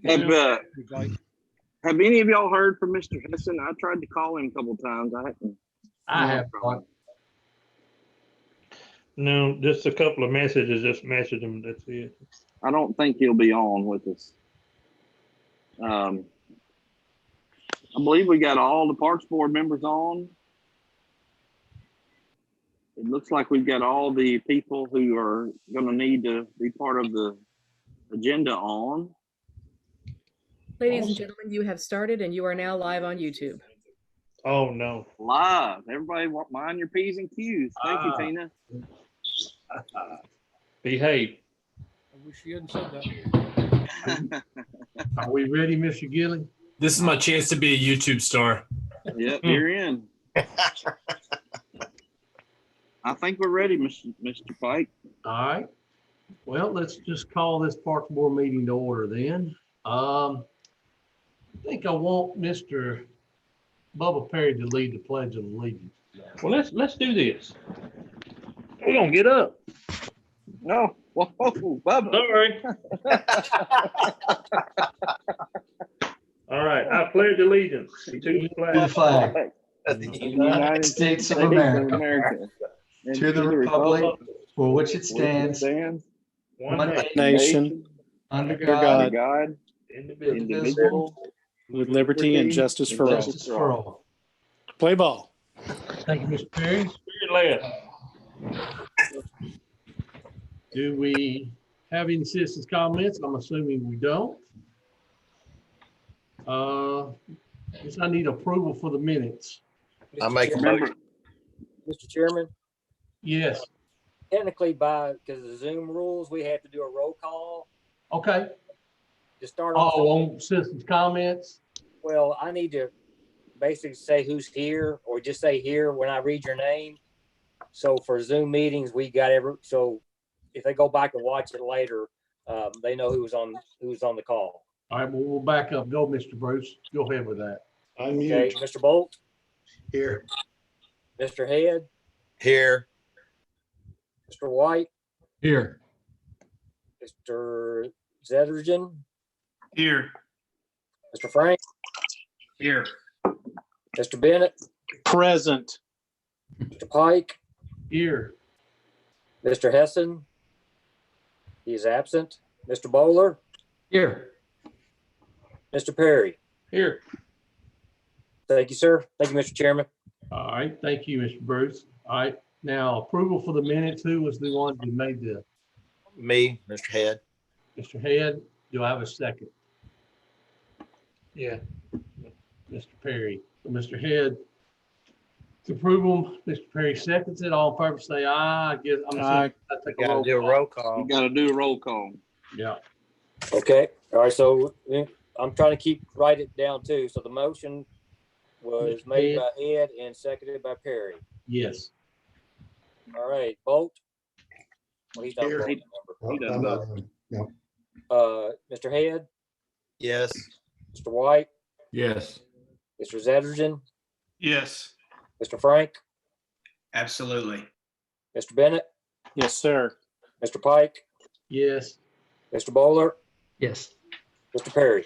Have any of y'all heard from Mr. Hesson? I tried to call him a couple times. I have. No, just a couple of messages. Just message him. That's it. I don't think he'll be on with us. I believe we got all the Parks Board members on. It looks like we've got all the people who are going to need to be part of the agenda on. Ladies and gentlemen, you have started and you are now live on YouTube. Oh, no. Live. Everybody mind your P's and Q's. Thank you, Tina. Behave. I wish you hadn't said that. Are we ready, Mr. Gilly? This is my chance to be a YouTube star. Yep, you're in. I think we're ready, Mr. Pike. All right. Well, let's just call this Parks Board meeting to order then. I think I want Mr. Bubba Perry to lead the Pledge of Allegiance. Well, let's do this. We're gonna get up. No, whoa, Bubba. Sorry. All right. I pledge allegiance to the flag of the United States of America, and to the republic for which it stands, one nation, under God, indivisible, with liberty and justice for all. Play ball. Thank you, Mr. Perry. Spirit led. Do we have any citizens' comments? I'm assuming we don't. Guess I need approval for the minutes. I make a motion. Mr. Chairman, Yes. technically because of the Zoom rules, we have to do a roll call Okay. to start off. Oh, on citizens' comments? Well, I need to basically say who's here or just say here when I read your name. So for Zoom meetings, we got so if they go back and watch it later, they know who's on the call. All right, well, we'll back up. Go, Mr. Bruce. Go ahead with that. Okay, Mr. Bolt, Here. Mr. Head, Here. Mr. White, Here. Mr. Zettergen, Here. Mr. Frank, Here. Mr. Bennett, Present. Mr. Pike, Here. Mr. Hesson, he is absent. Mr. Bowler, Here. Mr. Perry. Here. Thank you, sir. Thank you, Mr. Chairman. All right, thank you, Mr. Bruce. All right, now approval for the minutes. Who was the one who made the, Me, Mr. Head. Mr. Head? Do I have a second? Yeah. Mr. Perry. So Mr. Head, to approve them, Mr. Perry seconds it. All in favor, say aye. I guess I'm Aye. I take a Got to roll do a call. roll call. You got to do a roll call. Yeah. Okay. All right. So I'm trying to write it down too. So the motion was Mr. made Head. by Head and seconded by Perry. Yes. All right. Bolt. Well, he's not Here. voting, He doesn't vote. remember. Mr. Head, Yes. Mr. White, Yes. Mr. Zettergen, Yes. Mr. Frank, Absolutely. Mr. Bennett, Yes, sir. Mr. Pike, Yes. Mr. Bowler, Yes. Mr. Perry.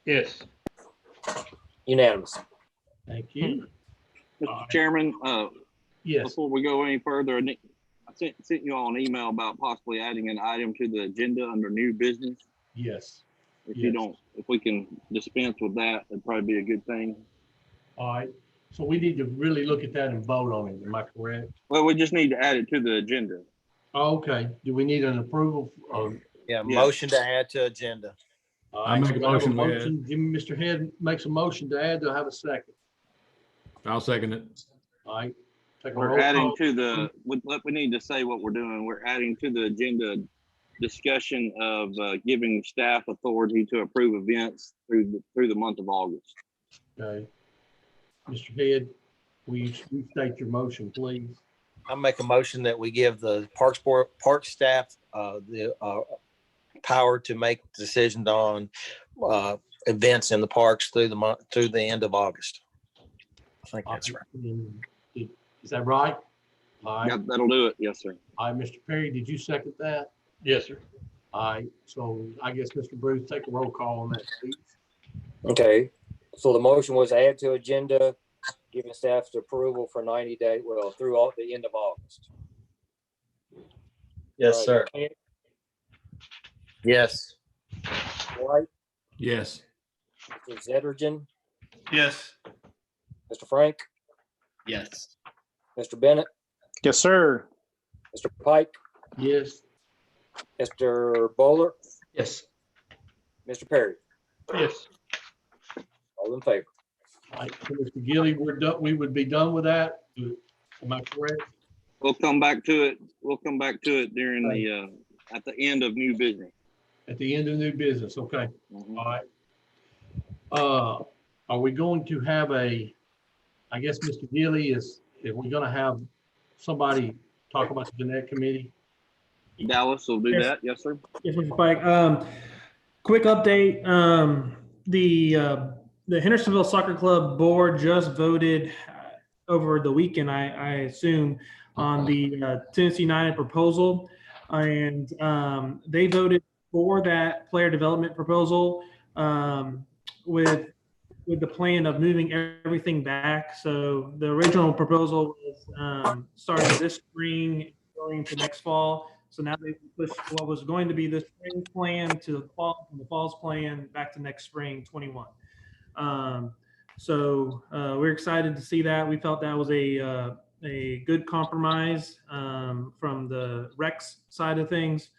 Yes. Unanimous. Thank you. Mr. Chairman, Yes. before we go any further, I sent you all an email about possibly adding an item to the agenda under new business. Yes. If we can dispense with that, it'd probably be a good thing. All right. So we need to really look at that and vote on it. Am I correct? Well, we just need to add it to the agenda. Oh, okay. Do we need an approval? Yeah. Motion to add to agenda. I make a motion to add. Give me, Mr. Head makes a motion to add. Do I have a second? I'll second it. All right. Take a We're roll adding call. to the, we need to say what we're doing. We're adding to the agenda discussion of giving staff authority to approve events through the month of August. Okay. Mr. Head, will you state your motion, please? I make a motion that we give the park staff the power to make decisions on events in the parks through the end of August. I think that's right. Is that right? All right. Yeah, that'll do it. Yes, sir. All right, Mr. Perry, did you second that? Yes, sir. All right, so I guess Mr. Bruce, take a roll call on that, please. Okay, so the motion was add to agenda, giving staff's approval for 90 days, well, through the end of August. Yes, sir. Yes. White, Yes. Mr. Zedrigen, Yes. Mr. Frank, Yes. Mr. Bennett, Yes, sir. Mr. Pike, Yes. Mr. Bowler, Yes. Mr. Perry, Yes. all in favor. All right, so Mr. Gilly, we would be done with that. Am I correct? We'll come back to it. We'll come back to it during the, at the end of new business. At the end of new business, okay. Mhm. All right. Are we going to have I guess Mr. Gilly if we're gonna have somebody talk about the Jeanette committee? Dallas will do Yes. that. Yes, sir. Yes, Mr. Pike. Quick update. The Hendersonville Soccer Club board just voted over the weekend, I assume, on the Tennessee United proposal, and they voted for that player development proposal with the plan of moving everything back. So the original proposal was starting this spring, going to next fall. So now they pushed what was going to be the spring plan to the fall, from the fall's plan back to next spring, 21. We're excited to see that. We felt that was a good compromise from the Rex side of things.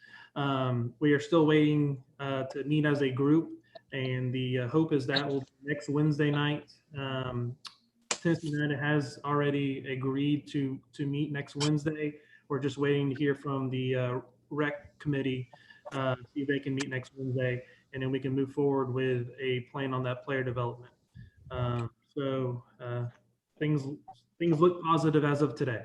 We are still waiting to meet as a group, and the hope is that will be next Wednesday night. Tennessee United has already agreed to meet next Wednesday. We're just waiting to hear from the rec committee, see if they can meet next Wednesday, and then we can move forward with a plan on that player development. Things look positive as of today.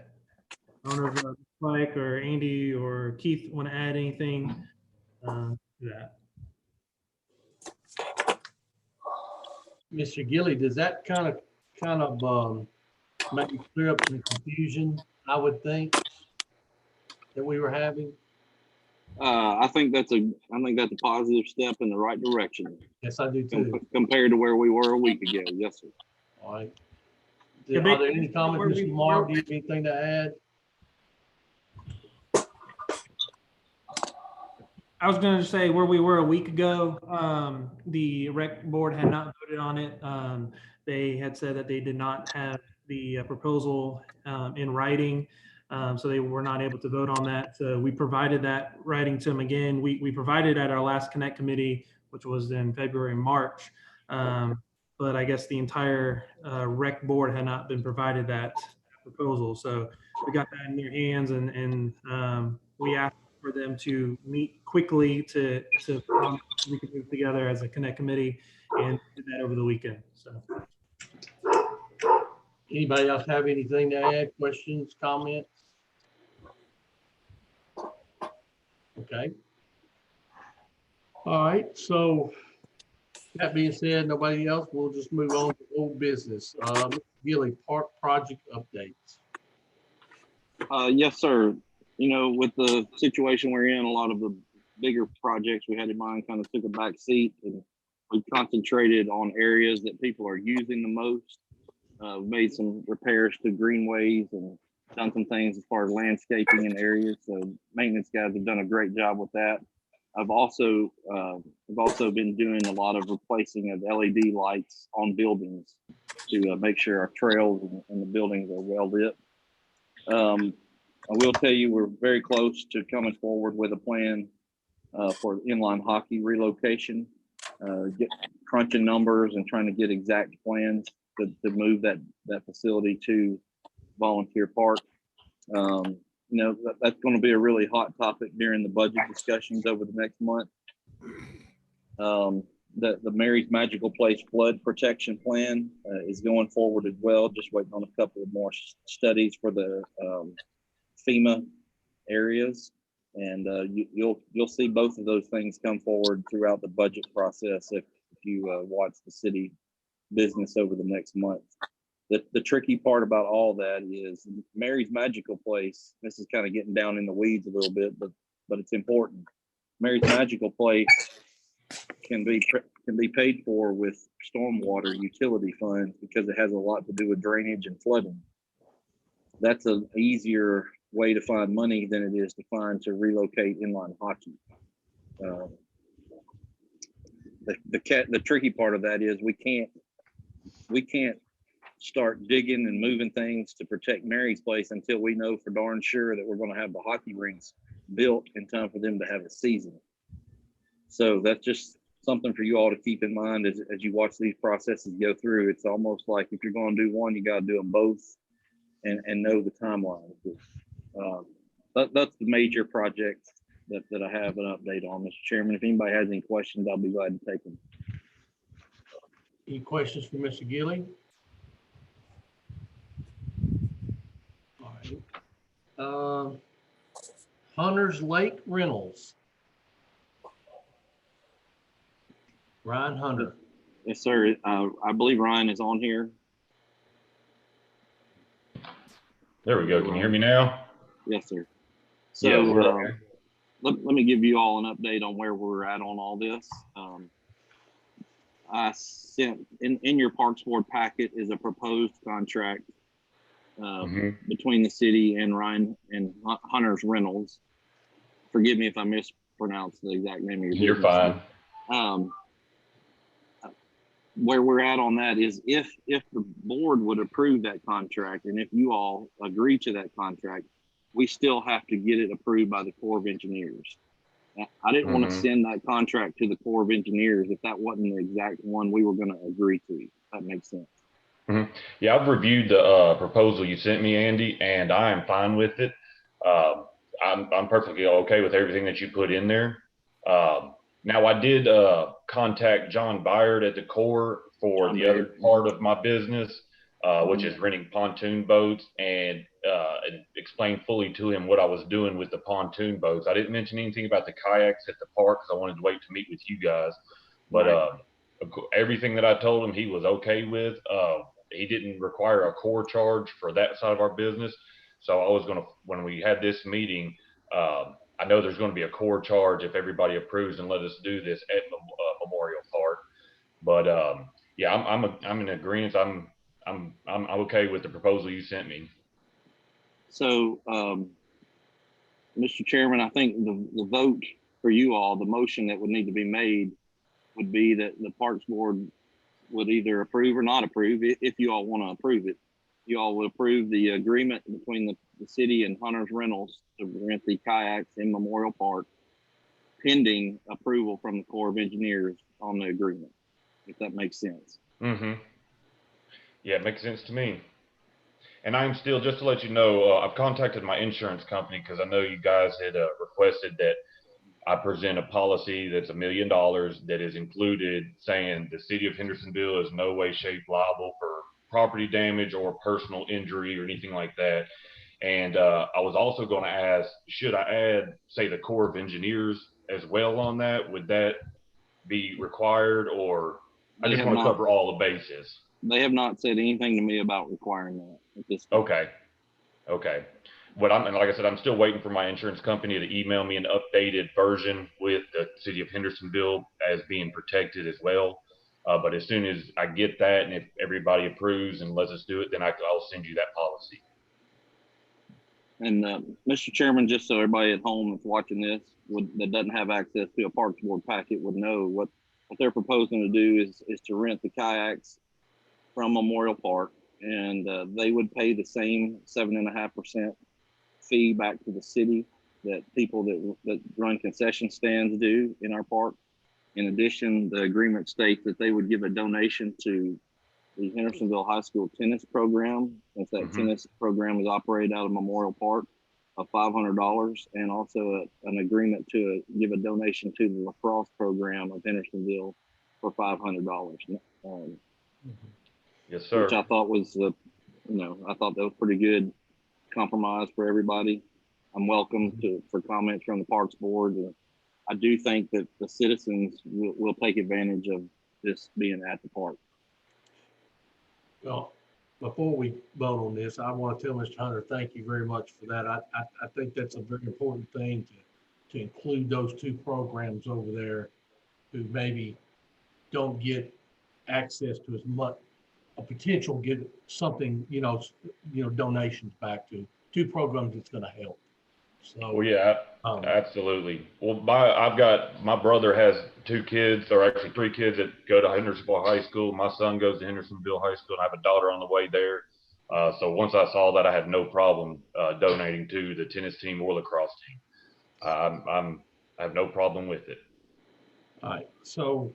I don't know if Mike or Andy or Keith want to add anything to that. Mr. Gilly, does that kind of maybe clear up some confusion, I would think, that we were having? I think that's a positive step in the right direction Yes, I do too. compared to where we were a week ago. Yes, sir. All right. Are there any comments, Mr. Mark? Do you have anything to add? I was going to say where we were a week ago, the rec board had not voted on it. They had said that they did not have the proposal in writing, so they were not able to vote on that. So we provided that writing to them again. We provided at our last Connect committee, which was in February and March, but I guess the entire rec board had not been provided that proposal. So we got that in their hands, and we asked for them to meet quickly to we could move together as a Connect committee, and did that over the weekend. So, Anybody else have anything to add? Questions, comments? Okay. All right. So that being said, nobody else. We'll just move on to old business. Mr. Gilly, park project updates. Yes, sir. You know, with the situation we're in, a lot of the bigger projects we had in mind kind of took a back seat, and we concentrated on areas that people are using the most. Made some repairs to greenways and done some things as far as landscaping in areas. So maintenance guys have done a great job with that. I've also been doing a lot of replacing of LED lights on buildings to make sure our trails and the buildings are well lit. I will tell you, we're very close to coming forward with a plan for inline hockey relocation, crunching numbers and trying to get exact plans to move that facility to Volunteer Park. You know, that's going to be a really hot topic during the budget discussions over the next month. The Mary's Magical Place flood protection plan is going forward as well. Just waiting on a couple of more studies for the FEMA areas, and you'll see both of those things come forward throughout the budget process if you watch the city business over the next month. The tricky part about all that is Mary's Magical Place. This is kind of getting down in the weeds a little bit, but it's important. Mary's Magical Place can be paid for with stormwater utility funds because it has a lot to do with drainage and flooding. That's an easier way to find money than it is to find to relocate inline hockey. The tricky part of that is we can't start digging and moving things to protect Mary's Place until we know for darn sure that we're going to have the hockey rinks built in time for them to have a season. So that's just something for you all to keep in mind as you watch these processes go through. It's almost like if you're going to do one, you got to do them both and know the timeline. That's the major project that I have an update on, Mr. Chairman. If anybody has any questions, I'll be glad to take them. Any questions for Mr. Gilly? All right. Hunters Lake Rentals. Ryan Hunter. Yes, sir. I believe Ryan is on here. There we go. Can you hear me now? Yes, sir. So yeah, let me give you all an update on where we're at on all this. I sent in your Parks Board packet is a proposed contract between the city and Ryan and Hunter's Rentals. Forgive me if I mispronounced the exact name of your business. You're fine. Where we're at on that is if the board would approve that contract and if you all agree to that contract, we still have to get it approved by the Corps of Engineers. I didn't want to send that contract to the Corps of Engineers if that wasn't the exact one we were going to agree to. If that makes sense. Yeah, I've reviewed the proposal you sent me, Andy, and I am fine with it. I'm perfectly okay with everything that you put in there. Now, I did contact John Byard at the Corps for the other part of my business, which is renting pontoon boats, and explained fully to him what I was doing with the pontoon boats. I didn't mention anything about the kayaks at the park because I wanted to wait to meet with you guys. But everything that I told him, he was okay with. He didn't require a core charge for that side of our business. So I was going to, when we had this meeting, I know there's going to be a core charge if everybody approves and let us do this at Memorial Park. But yeah, I'm in agreement. I'm okay with the proposal you sent me. So, Mr. Chairman, I think the vote for you all, the motion that would need to be made would be that the Parks Board would either approve or not approve. If you all want to approve it, you all would approve the agreement between the city and Hunter's Rentals to rent the kayaks in Memorial Park, pending approval from the Corps of Engineers on the agreement, if that makes sense. Yeah, it makes sense to me. And I'm still, just to let you know, I've contacted my insurance company because I know you guys had requested that I present a policy that's $1 million that is included saying the city of Hendersonville is no way, shape liable for property damage or personal injury or anything like that. And I was also going to ask, should I add, say, the Corps of Engineers as well on that? Would that be required, or I just want to cover all the bases? They have not said anything to me about requiring that at this point. Okay. But and like I said, I'm still waiting for my insurance company to email me an updated version with the city of Hendersonville as being protected as well. But as soon as I get that, and if everybody approves and lets us do it, then I'll send you that policy. And Mr. Chairman, just so everybody at home that's watching this that doesn't have access to a Parks Board packet would know what they're proposing to do is to rent the kayaks from Memorial Park, and they would pay the same 7.5% fee back to the city that people that run concession stands do in our park. In addition, the agreement states that they would give a donation to the Hendersonville High School tennis program, since that tennis program is operated out of Memorial Park, of $500, and also an agreement to give a donation to the lacrosse program of Hendersonville for $500. Yes, sir. Which I thought was, I thought that was pretty good compromise for everybody. I'm welcome for comments from the Parks Board. I do think that the citizens will take advantage of this being at the park. Well, before we vote on this, I want to tell Mr. Hunter, thank you very much for that. I think that's a very important thing to include those two programs over there who maybe don't get access to as much, a potential get something, donations back to. Two programs that's going to help. So, Well, yeah, absolutely. Well, my brother has 2 kids, or actually 3 kids that go to Hendersonville High School. My son goes to Hendersonville High School, and I have a daughter on the way there. So once I saw that, I had no problem donating to the tennis team or lacrosse team. I have no problem with it. all right. So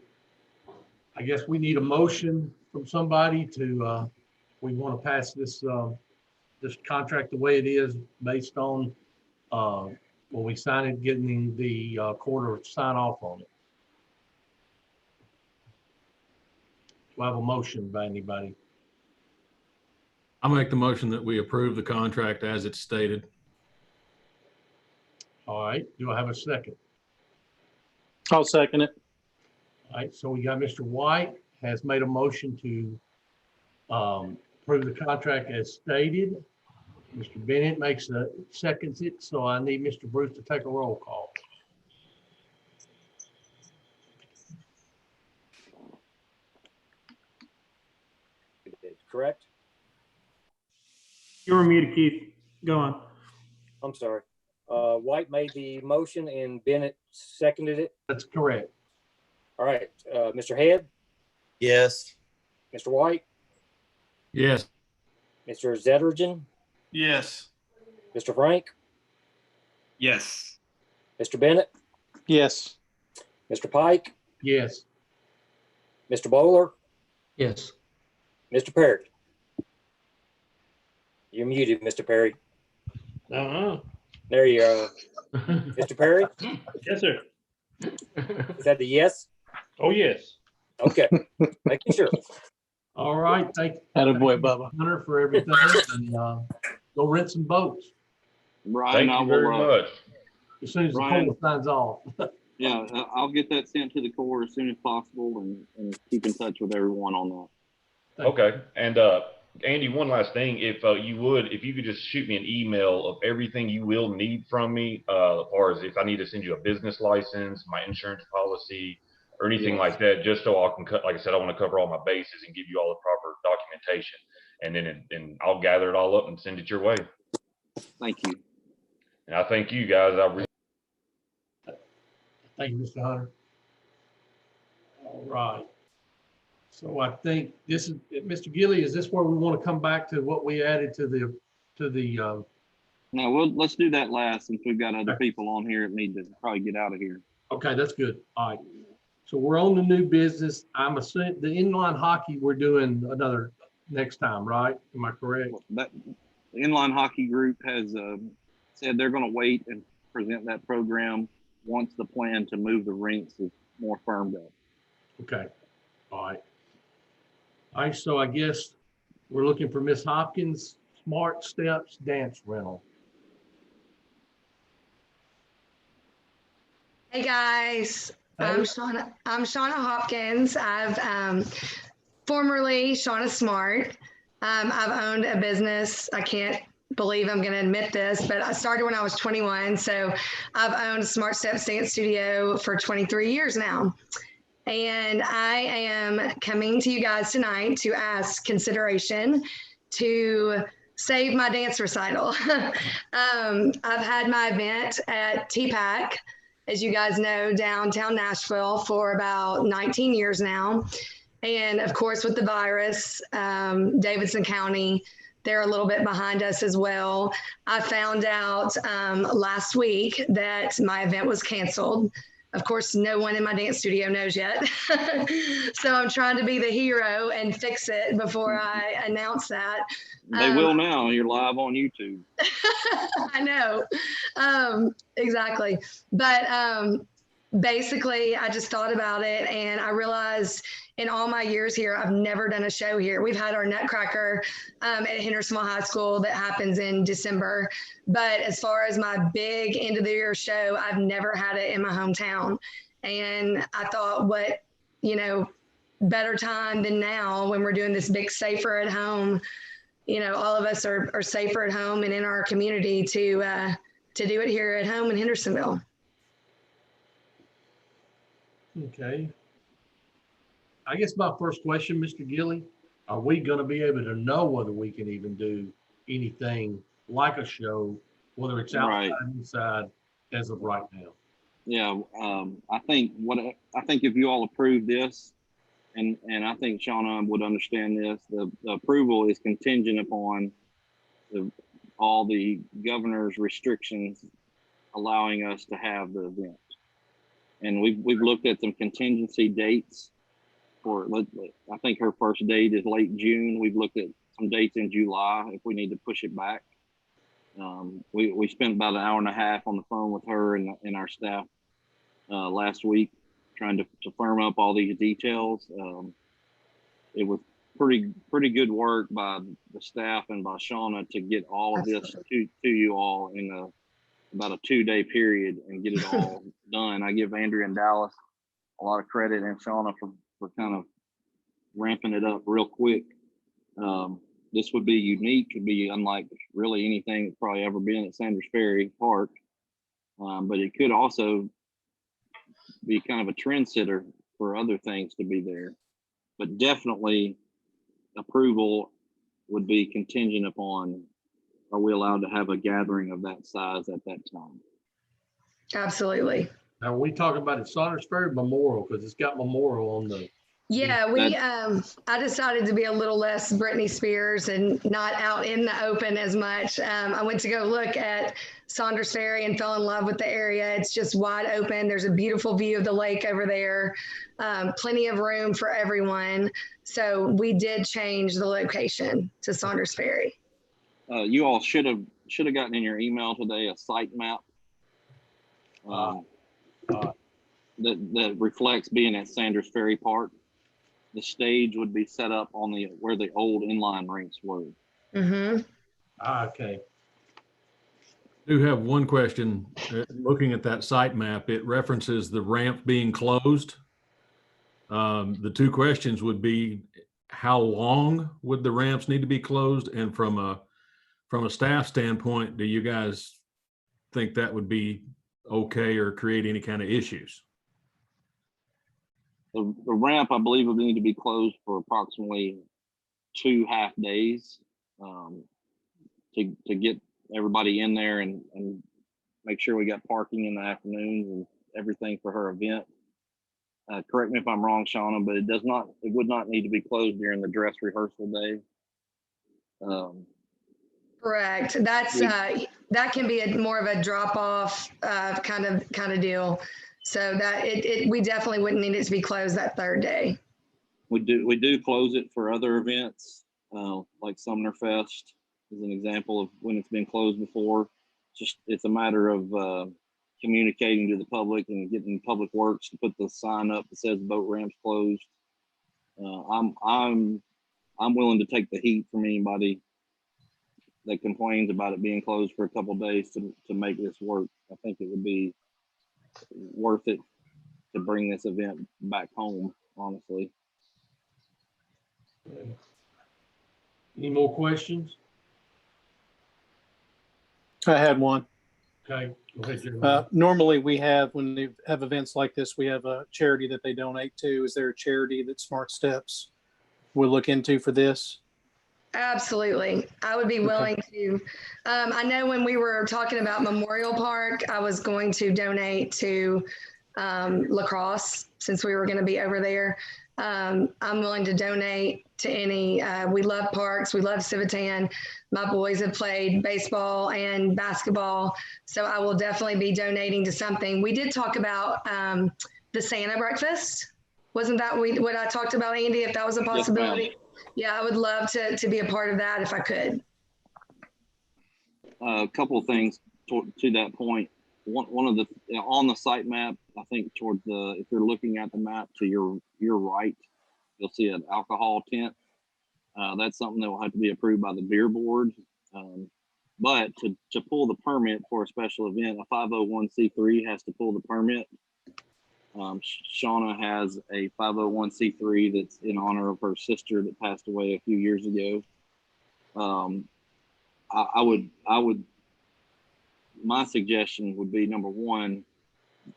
I guess we need a motion from somebody to, we want to pass this contract the way it is based on, when we sign it, getting the quarter sign off on it. Do I have a motion by anybody? I'll make the motion that we approve the contract as it's stated. All right. Do I have a second? I'll second it. All right. So we got Mr. White has made a motion to approve the contract as stated. Mr. Bennett seconds it. So I need Mr. Bruce to take a roll call. Correct? You were muted, Keith. Go on. I'm sorry. White made the motion and Bennett seconded it. That's correct. All right. Mr. Head, Yes. Mr. White, Yes. Mr. Zettergen, Yes. Mr. Frank, Yes. Mr. Bennett, Yes. Mr. Pike, Yes. Mr. Bowler, Yes. Mr. Perry. You're muted, Mr. Perry. There you are. Mr. Perry, Yes, sir. is that the yes? Oh, yes. Okay, making sure. All right. Thank you, Attaboy, Bubba. Hunter, for everything. And go rent some boats Brian, Thank you very much. as soon as the Brian. cold signs off. Yeah, I'll get that sent to the Corps as soon as possible and keep in touch with everyone on that. Okay. And Andy, one last thing. If you could just shoot me an email of everything you will need from me, as far as if I need to send you a business license, my insurance policy, or anything like that, just so I can like I said, I want to cover all my bases and give you all the proper documentation. And then I'll gather it all up and send it your way. Thank you. And I thank you guys. Thank you, Mr. Hunter. All right. So I think this is, Mr. Gilly, is this where we want to come back to what we added to the No, let's do that last since we've got other people on here that need to probably get out of here. okay, that's good. All right. So we're on the new business. I'm assuming the inline hockey, we're doing another next time, right? Am I correct? That the inline hockey group has said they're going to wait and present that program once the plan to move the rinks is more firmed up. Okay. All right. All right. So I guess we're looking for Miss Hopkins, Smart Steps Dance Rental. Hey guys, I'm Shauna Hopkins. I've formerly Shauna Smart. I've owned a business. I can't believe I'm going to admit this, but I started when I was 21. So I've owned Smart Steps Dance Studio for 23 years now. And I am coming to you guys tonight to ask consideration to save my dance recital. I've had my event at TPAC, as you guys know, downtown Nashville for about 19 years now. And of course, with the virus, Davidson County, they're a little bit behind us as well. I found out last week that my event was canceled. Of course, no one in my dance studio knows yet. So I'm trying to be the hero and fix it before I announce that. They will now. You're live on YouTube. I know. Exactly. But basically, I just thought about it and I realized in all my years here, I've never done a show here. We've had our Nutcracker at Hendersonville High School that happens in December. But as far as my big end of the year show, I've never had it in my hometown. And I thought, what, better time than now when we're doing this big safer at home. All of us are safer at home and in our community to do it here at home in Hendersonville. Okay. I guess my first question, Mr. Gilly, are we gonna be able to know whether we can even do anything like a show, whether it's outside, inside, as of right now? Yeah, I think if you all approve this, and I think Shauna would understand this, the approval is contingent upon all the governor's restrictions allowing us to have the event. And we've looked at some contingency dates for, I think her first date is late June. We've looked at some dates in July if we need to push it back. We spent about an hour and a half on the phone with her and our staff last week trying to firm up all these details. It was pretty good work by the staff and by Shauna to get all of this to you all in about a 2-day period and get it all done. I give Andrea and Dallas a lot of credit and Shauna for kind of ramping it up real quick. This would be unique. It'd be unlike really anything that's probably ever been at Sanders Ferry Park. But it could also be kind of a trendsetter for other things to be there. But definitely approval would be contingent upon, are we allowed to have a gathering of that size at that time? Absolutely. Now, we talking about it Saunders Ferry Memorial, because it's got Memorial on the. Yeah, I decided to be a little less Britney Spears and not out in the open as much. I went to go look at Saunders Ferry and fell in love with the area. It's just wide open. There's a beautiful view of the lake over there. Plenty of room for everyone. So we did change the location to Saunders Ferry. You all should have gotten in your email today a site map that reflects being at Sanders Ferry Park. The stage would be set up on where the old inline rinks were. Mm-hmm. Okay. I do have one question. Looking at that site map, it references the ramp being closed. The two questions would be, how long would the ramps need to be closed? And from a staff standpoint, do you guys think that would be okay or create any kind of issues? The ramp, I believe, would need to be closed for approximately 2 half days to get everybody in there and make sure we got parking in the afternoons and everything for her event. Correct me if I'm wrong, Shauna, but it would not need to be closed during the dress rehearsal day. Correct. That's that can be more of a drop off kind of deal. So that we definitely wouldn't need it to be closed that third day. We do close it for other events, like Sumner Fest is an example of when it's been closed before. It's a matter of communicating to the public and getting Public Works to put the sign up that says boat ramp's closed. I'm willing to take the heat from anybody that complains about it being closed for a couple of days to make this work. I think it would be worth it to bring this event back home, honestly. Any more questions? I had one. Okay, go ahead, Jeremiah. Normally we have, when they have events like this, we have a charity that they donate to. Is there a charity that Smart Steps will look into for this? Absolutely. I would be willing to. I know when we were talking about Memorial Park, I was going to donate to lacrosse since we were going to be over there. I'm willing to donate to any. We love parks. We love Civitan. My boys have played baseball and basketball, so I will definitely be donating to something. We did talk about the Santa breakfast. Wasn't that what I talked about, Andy? If that was a possibility. Yes, yeah, I would love to be a part of that if I could. A couple of things to that point. One of the on the site map, I think towards if you're looking at the map to your right, you'll see an alcohol tent. That's something that will have to be approved by the beer board. But to pull the permit for a special event, a 501c3 has to pull the permit. Shauna has a 501c3 that's in honor of her sister that passed away a few years ago. I would, my suggestion would be, number one,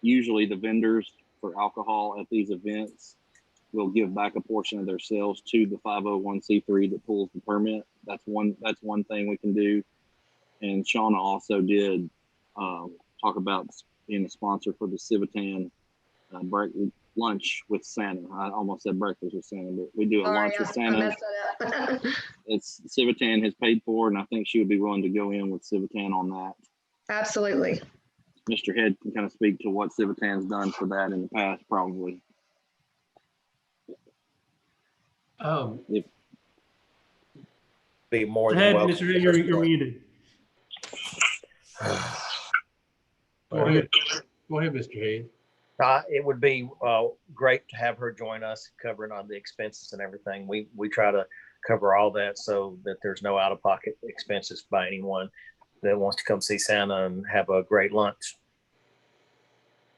usually the vendors for alcohol at these events will give back a portion of their sales to the 501c3 that pulls the permit. That's one thing we can do. And Shauna also did talk about being a sponsor for the Civitan lunch with Santa. I almost said breakfast with Santa, but we do a lunch with Santa. It's Civitan has paid for, and I think she would be willing to go in with Civitan on that. Absolutely. Mr. Head can kind of speak to what Civitan's done for that in the past, probably. Be more Go than ahead, welcome. Mr. Head, you're muted. Go ahead, Mr. Head. It would be great to have her join us, covering on the expenses and everything. We try to cover all that so that there's no out-of-pocket expenses by anyone that wants to come see Santa and have a great lunch.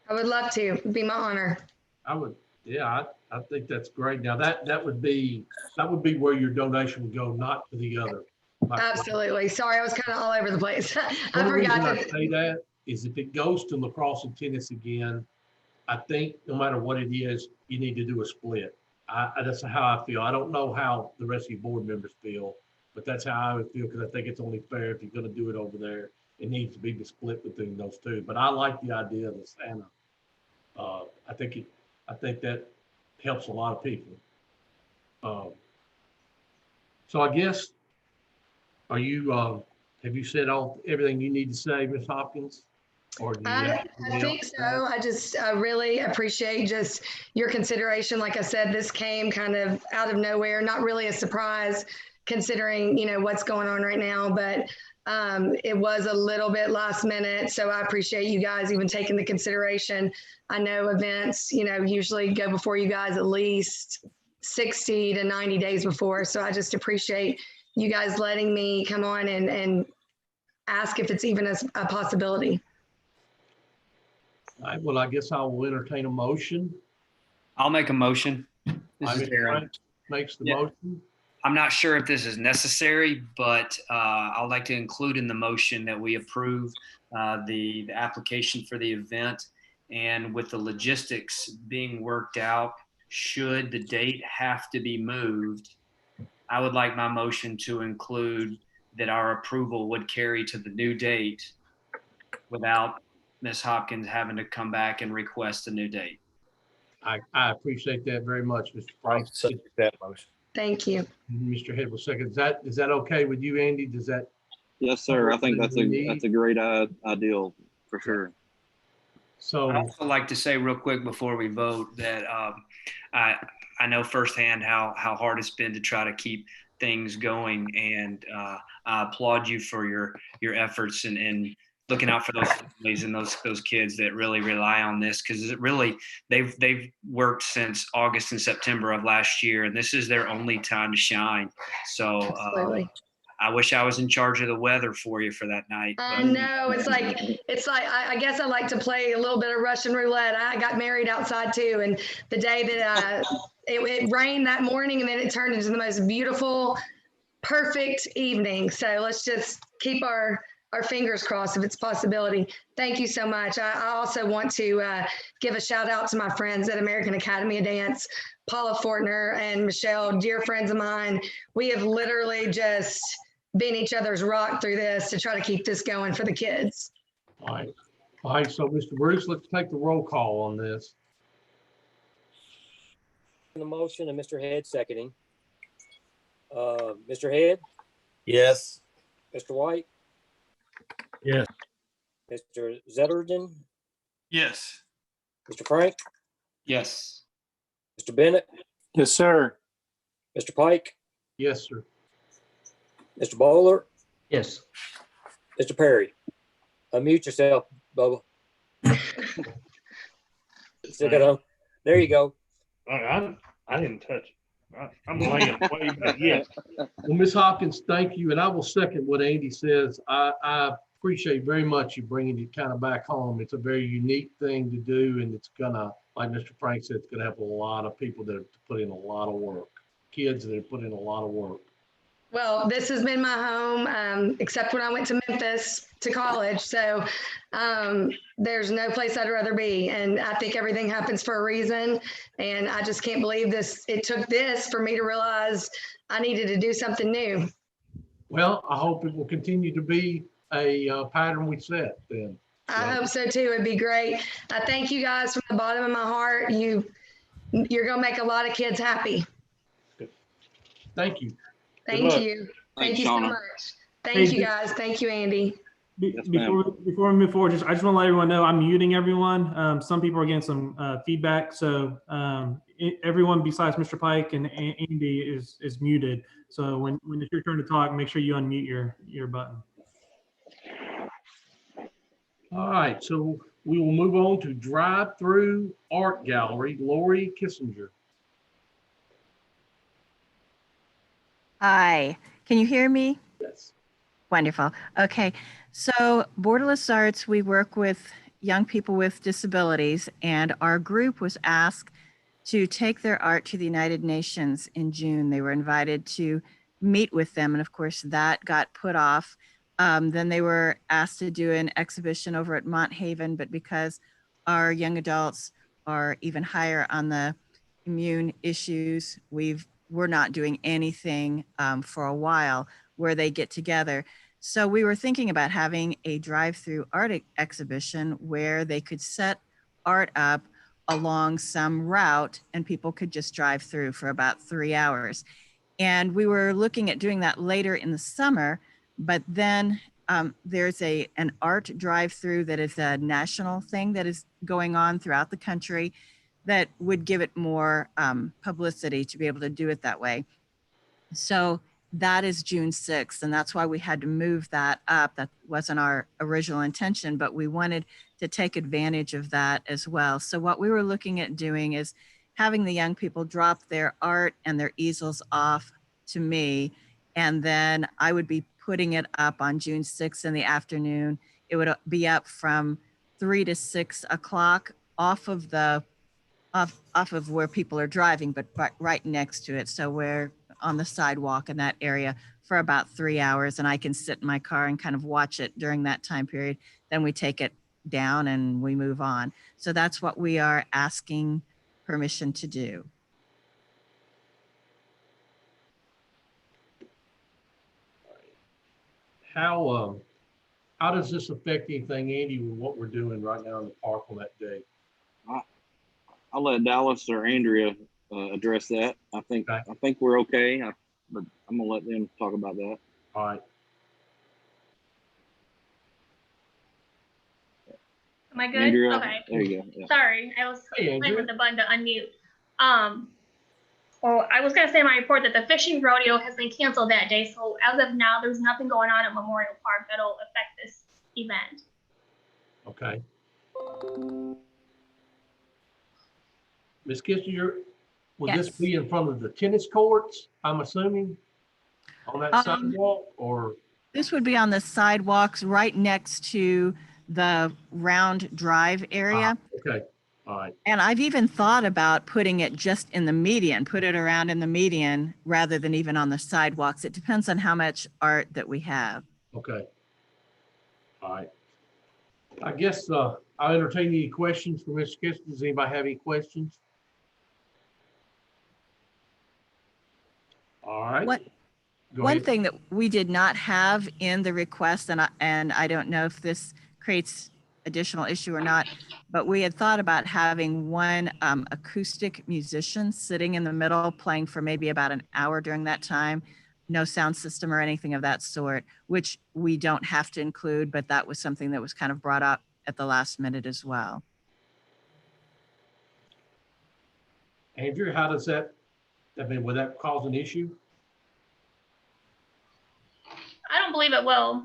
I would love to. It'd be my honor. I would, yeah, I think that's great. Now that would be where your donation would go, not to the other. Absolutely. Sorry, I was kind of all over the place. I The forgot reason I that. say that is if it goes to lacrosse and tennis again, I think no matter what it is, you need to do a split. That's how I feel. I don't know how the rest of your board members feel, but that's how I would feel, because I think it's only fair if you're going to do it over there. It needs to be the split between those two. But I like the idea of the Santa. I think that helps a lot of people. So I guess, have you said everything you need to say, Ms. Hopkins? Or do you I think so. I really appreciate just your consideration. Like I said, this came kind of out of nowhere, not really a surprise considering, what's going on right now, but it was a little bit last minute. So I appreciate you guys even taking the consideration. I know events, usually go before you guys at least 60 to 90 days before. So I just appreciate you guys letting me come on and ask if it's even a possibility. All right, well, I guess I will entertain a motion. I'll make a motion. This is Aaron. Makes the motion. I'm not sure if this is necessary, but I'd like to include in the motion that we approve the application for the event, and with the logistics being worked out, should the date have to be moved, I would like my motion to include that our approval would carry to the new date without Ms. Hopkins having to come back and request a new date. I appreciate that very much, Mr. Frank. That motion. Thank you. Mr. Head will second. Is that okay with you, Andy? Does that? Yes, sir. I think that's a great ideal for sure. So I'd also like to say real quick before we vote that I know firsthand how hard it's been to try to keep things going, and I applaud you for your efforts and looking out for those families and those kids that really rely on this, because they've worked since August and September of last year, and this is their only time to shine. So I wish I was in charge of the weather for you for that night. I know, it's like I guess I like to play a little bit of Russian roulette. I got married outside too, and the day that it rained that morning, and then it turned into the most beautiful, perfect evening. So let's just keep our fingers crossed if it's a possibility. Thank you so much. I also want to give a shout out to my friends at American Academy of Dance, Paula Fortner and Michelle, dear friends of mine. We have literally just been each other's rock through this to try to keep this going for the kids. All right. So Mr. Bruce, let's take the roll call on this. The motion and Mr. Head seconding. Mr. Head? Yes. Mr. White? Yes. Mr. Zetterden? Yes. Mr. Frank? Yes. Mr. Bennett? Yes, sir. Mr. Pike? Yes, sir. Mr. Bowler? Yes. Mr. Perry? Unmute yourself, Bubba. Still got on. There you go. I didn't touch it. I'm laying way back. Yes. Well, Ms. Hopkins, thank you. And I will second what Andy says. I appreciate very much you bringing it kind of back home. It's a very unique thing to do. And it's going to, like Mr. Frank said, it's going to have a lot of people that have put in a lot of work, kids that have put in a lot of work. Well, this has been my home, except when I went to Memphis to college. So there's no place I'd rather be. And I think everything happens for a reason. And I just can't believe this. It took this for me to realize I needed to do something new. Well, I hope it will continue to be a pattern we set then. I hope so too. It'd be great. I thank you guys from the bottom of my heart. You're going to make a lot of kids happy. Thank you. Thank you. Thank you so much. Thank you guys. Thank you, Andy. Before we move forward, I just want to let everyone know I'm muting everyone. Some people are getting some feedback, so everyone besides Mr. Pike and Andy is muted. So when it's your turn to talk, make sure you unmute your button. All right, so we will move on to drive-through art gallery. Lori Kissinger. Hi, can you hear me? Yes. Wonderful. Okay, so Borderless Arts, we work with young people with disabilities, and our group was asked to take their art to the United Nations in June. They were invited to meet with them, and of course that got put off. Then they were asked to do an exhibition over at Mont Haven, but because our young adults are even higher on the immune issues, we're not doing anything for a while where they get together. So we were thinking about having a drive-through art exhibition where they could set art up along some route and people could just drive through for about 3 hours. And we were looking at doing that later in the summer, but then there's an art drive-through that is a national thing that is going on throughout the country that would give it more publicity to be able to do it that way. So that is June 6th, and that's why we had to move that up. That wasn't our original intention, but we wanted to take advantage of that as well. So what we were looking at doing is having the young people drop their art and their easels off to me, and then I would be putting it up on June 6th in the afternoon. It would be up from 3 to 6 o'clock off of where people are driving, but right next to it. So we're on the sidewalk in that area for about 3 hours, and I can sit in my car and kind of watch it during that time period. Then we take it down and we move on. So that's what we are asking permission to do. How does this affect anything, Andy, with what we're doing right now in the park on that day? I'll let Dallas or Andrea address that. I think we're okay, but I'm gonna let them talk about that. All right. Am I good? Andrea, okay. There you go. Yeah. Sorry, I was playing with the button to unmute. Well, I was gonna say in my report that the fishing rodeo has been canceled that day. So as of now, there's nothing going on at Memorial Park that'll affect this event. Okay. Ms. Kissinger, will this be in front of the tennis courts, I'm assuming, on that sidewalk, or? This would be on the sidewalks right next to the round drive area. Okay, all right. And I've even thought about putting it just in the median, put it around in the median rather than even on the sidewalks. It depends on how much art that we have. Okay. All right. I guess I'll entertain any questions for Ms. Kissinger. Does anybody have any questions? All right. One thing that we did not have in the request, and I don't know if this creates additional issue or not, but we had thought about having one acoustic musician sitting in the middle playing for maybe about an hour during that time, no sound system or anything of that sort, which we don't have to include, but that was something that was kind of brought up at the last minute as well. Andrew, how does that, would that cause an issue? I don't believe it will.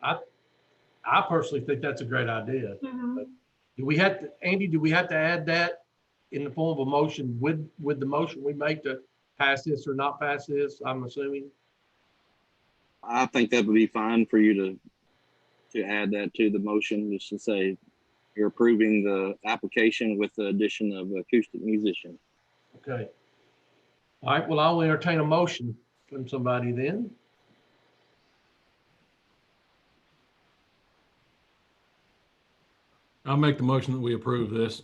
I personally think that's a great idea. Do we have to, Andy, do we have to add that in the form of a motion with the motion we make to pass this or not pass this, I'm assuming? I think that would be fine for you to add that to the motion, just to say you're approving the application with the addition of acoustic musician. Okay. All right, well, I'll entertain a motion from somebody then. I'll make the motion that we approve this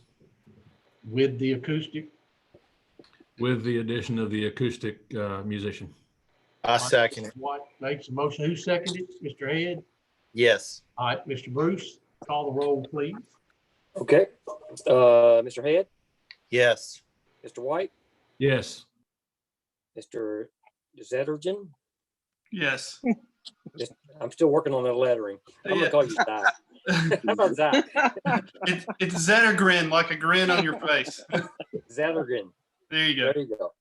With the acoustic. with the addition of the acoustic musician. I second it. What makes the motion? Who seconded it? Mr. Head? Yes. All right, Mr. Bruce, call the roll, please. Okay. Mr. Head, Yes. Mr. White, Yes. Mr. Zettergen. Yes. I'm still working on the lettering. I'm gonna call you Zach. How about Zach? It's Zettergrin, like a grin on your face. Zettergen. There you go. There you go.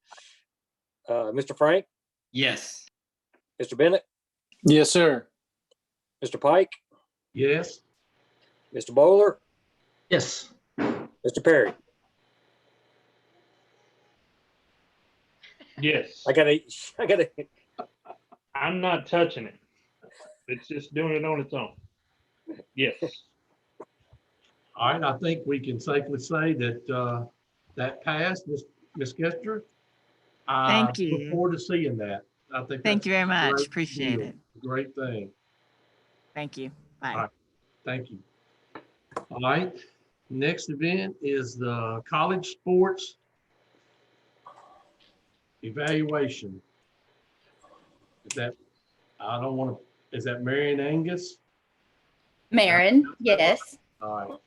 Mr. Frank, Yes. Mr. Bennett, Yes, sir. Mr. Pike, Yes. Mr. Bowler, Yes. Mr. Perry. Yes. I gotta. I'm not touching it. It's just doing it on its own. Yes. All right, I think we can safely say that that passed, Ms. Kester. Thank Look you. forward to seeing that. I think. Thank that's you very a much. great Appreciate deal. it. Great thing. Thank you. Bye. All right. Thank you. All right. Next event is the college sports evaluation. Is that, I don't want to, is that Marion Angus? Marin, yes. All right.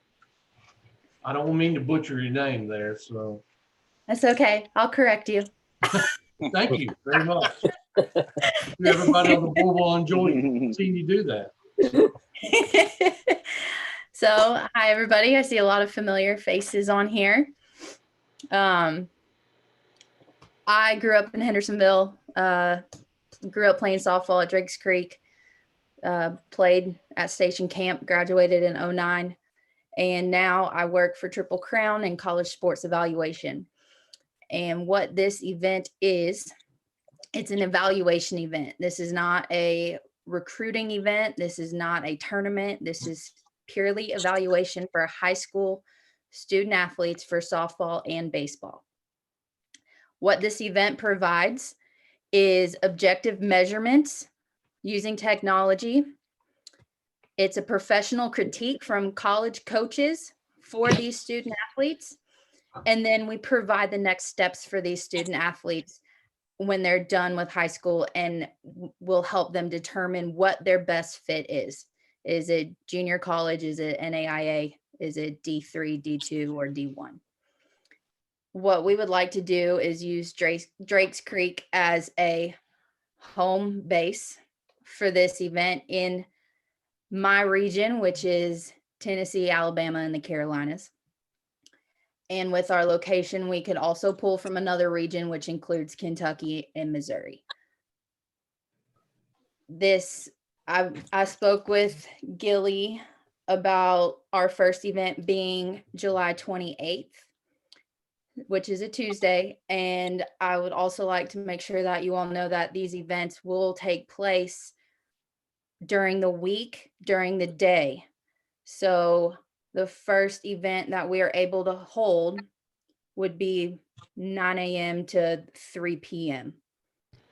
I don't mean to butcher your name there, so That's okay. I'll correct you. thank you very much. Everybody on the board will enjoy seeing you do that. So, hi everybody. I see a lot of familiar faces on here. I grew up in Hendersonville, grew up playing softball at Drakes Creek, played at Station Camp, graduated in '09, and now I work for Triple Crown in college sports evaluation. And what this event is, it's an evaluation event. This is not a recruiting event. This is not a tournament. This is purely evaluation for high school student athletes for softball and baseball. What this event provides is objective measurements using technology. It's a professional critique from college coaches for these student athletes. And then we provide the next steps for these student athletes when they're done with high school, and will help them determine what their best fit is. Is it junior college? Is it NAIA? Is it D3, D2, or D1? What we would like to do is use Drakes Creek as a home base for this event in my region, which is Tennessee, Alabama, and the Carolinas. And with our location, we could also pull from another region, which includes Kentucky and Missouri. I spoke with Gilly about our first event being July 28th, which is a Tuesday. And I would also like to make sure that you all know that these events will take place during the week, during the day. So the first event that we are able to hold would be 9 a.m. to 3 p.m.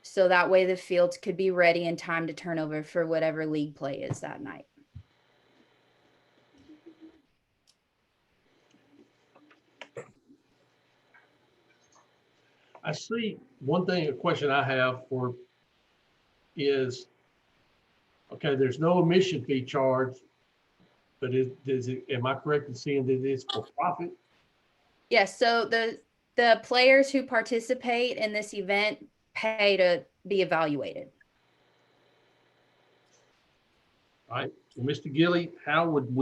So that way the fields could be ready in time to turn over for whatever league play is that night. I see one thing, a question I have for is, okay, there's no admission fee charged, but am I correct in seeing that it's for profit? Yes, so the players who participate in this event pay to be evaluated. All right, well, Mr. Gilly, how would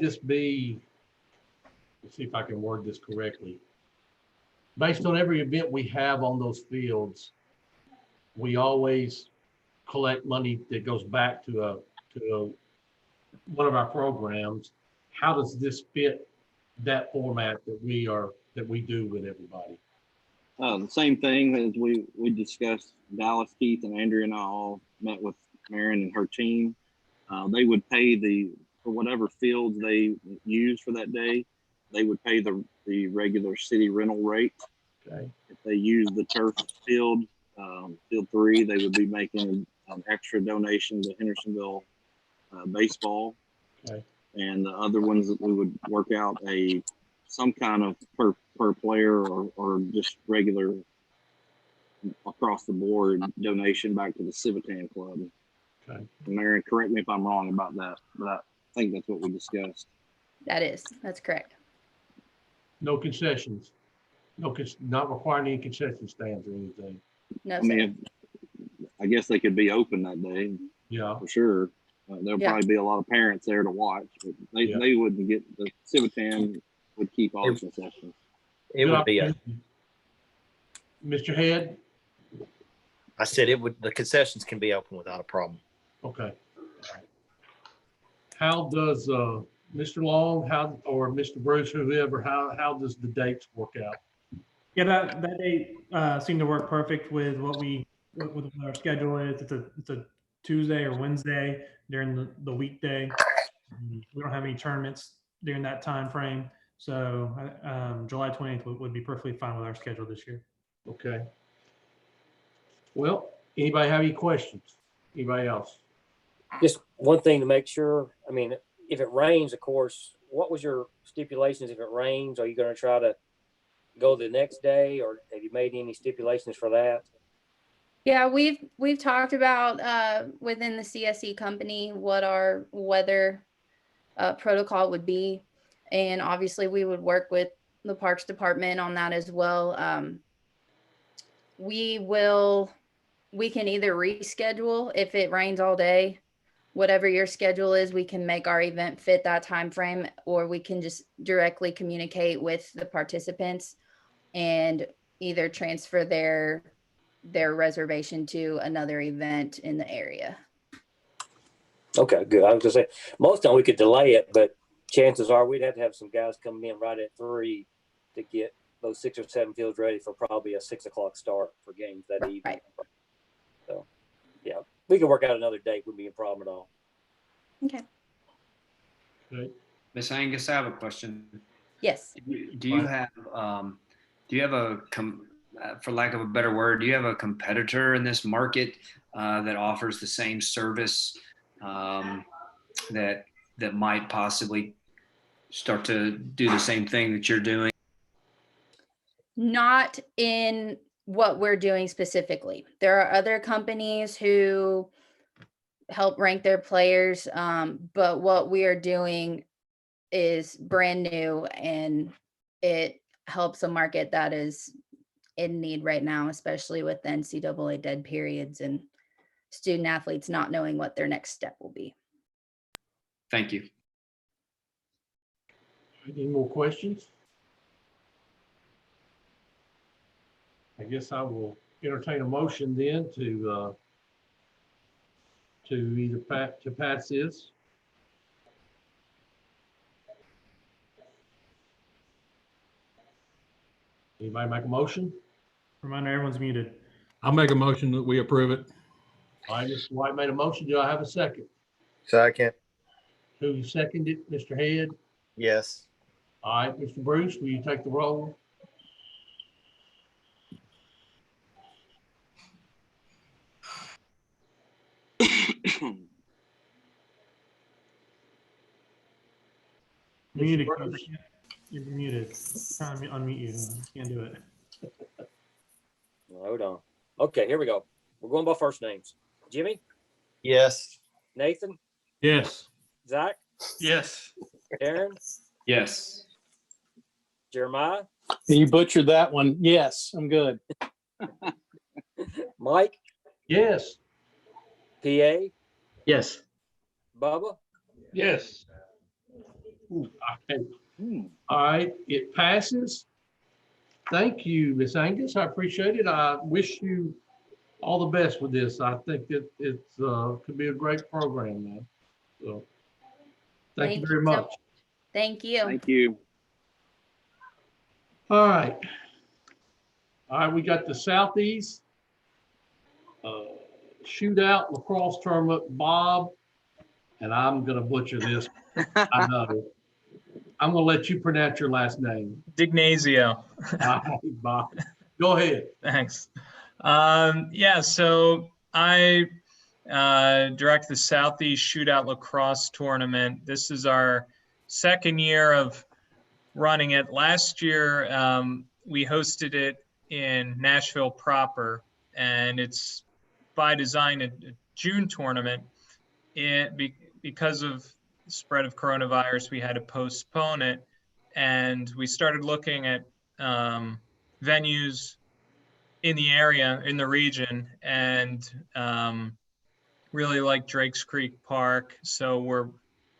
this be, let's see if I can word this correctly. Based on every event we have on those fields, we always collect money that goes back to one of our programs. How does this fit that format that we do with everybody? The same thing as we discussed. Dallas, Keith, and Andrea and I all met with Marin and her team. They would pay for whatever fields they use for that day. They would pay the regular city rental rate. Okay. If they use the turf field, field 3, they would be making an extra donation to Hendersonville baseball. Okay. And the other ones that we would work out some kind of per player or just regular across the board donation back to the Civitan Club. Okay. Marion, correct me if I'm wrong about that, but I think that's what we discussed. That's correct. No concessions. Not requiring any concession stands or anything. No, I mean, I guess they could be open that day. Yeah. For sure. There'll probably be a lot of parents there to watch, but they wouldn't get, the Civitan would keep all the concessions. It would be Mr. Head? I said the concessions can be open without a problem. Okay. How does Mr. Long, or Mr. Bruce, whoever, how does the dates work out? Yeah, that date seemed to work perfect with what our schedule is. It's a Tuesday or Wednesday during the weekday. We don't have any tournaments during that time frame, so July 20th would be perfectly fine with our schedule this year. Okay. Well, anybody have any questions? Anybody else? Just one thing to make sure. I mean, if it rains, of course, what was your stipulations? If it rains, are you going to try to go the next day, or have you made any stipulations for that? Yeah, we've talked about within the CSE company what our weather protocol would be, and obviously we would work with the Parks Department on that as well. We can either reschedule if it rains all day. Whatever your schedule is, we can make our event fit that time frame, or we can just directly communicate with the participants and either transfer their reservation to another event in the area. Okay, good. I was gonna say most of the time we could delay it, but chances are we'd have to have some guys come in right at 3 to get those 6 or 7 fields ready for probably a 6 o'clock start for games that evening. Right. So yeah, we can work out another date. Wouldn't be a problem at all. Okay. Good. Miss Angus, I have a question. Yes. Do you have for lack of a better word, do you have a competitor in this market that offers the same service that might possibly start to do the same thing that you're doing? Not in what we're doing specifically. There are other companies who help rank their players, but what we are doing is brand new, and it helps a market that is in need right now, especially with the NCAA dead periods and student athletes not knowing what their next step will be. Thank you. Any more questions? I guess I will entertain a motion then to either pass this. Anybody make a motion? Reminder, everyone's muted. I'll make a motion that we approve it. All right, Mr. White made a motion. Do I have a second? Second. Who seconded it? Mr. Head? Yes. All right, Mr. Bruce, will you take the roll? Muted. You're muted. Trying to unmute you. Can't do it. Hold on. Okay, here we go. We're going by first names. Jimmy? Yes. Nathan? Yes. Zach? Yes. Aaron? Yes. Jeremiah? You butchered that one. Yes, I'm good. Mike? Yes. PA? Yes. Bubba? Yes. Okay. All right, it passes. Thank you, Miss Angus. I appreciate it. I wish you all the best with this. I think it's could be a great program, man. So thank you very much. Thank you. Thank you. All right. All right, we got the Southeast Shootout Lacrosse Tournament. Bob, and I'm gonna butcher this. I know. I'm gonna let you pronounce your last name. Dignazio. All right, Bob. Go ahead. Thanks. Yeah, so I direct the Southeast Shootout Lacrosse Tournament. This is our second year of running it. Last year, we hosted it in Nashville proper, and it's by design a June tournament. Because of the spread of coronavirus, we had to postpone it, and we started looking at venues in the area, in the region, and really like Drake's Creek Park. So we're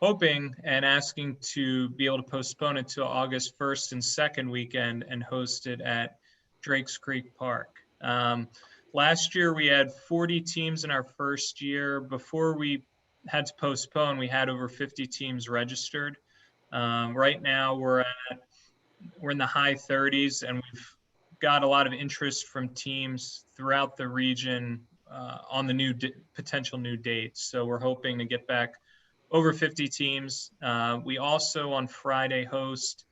hoping and asking to be able to postpone it to August 1st and 2nd weekend and host it at Drake's Creek Park. Last year we had 40 teams in our first year. Before we had to postpone, we had over 50 teams registered. Right now we're in the high 30s, and we've got a lot of interest from teams throughout the region on the potential new dates. So we're hoping to get back over 50 teams. We also on Friday host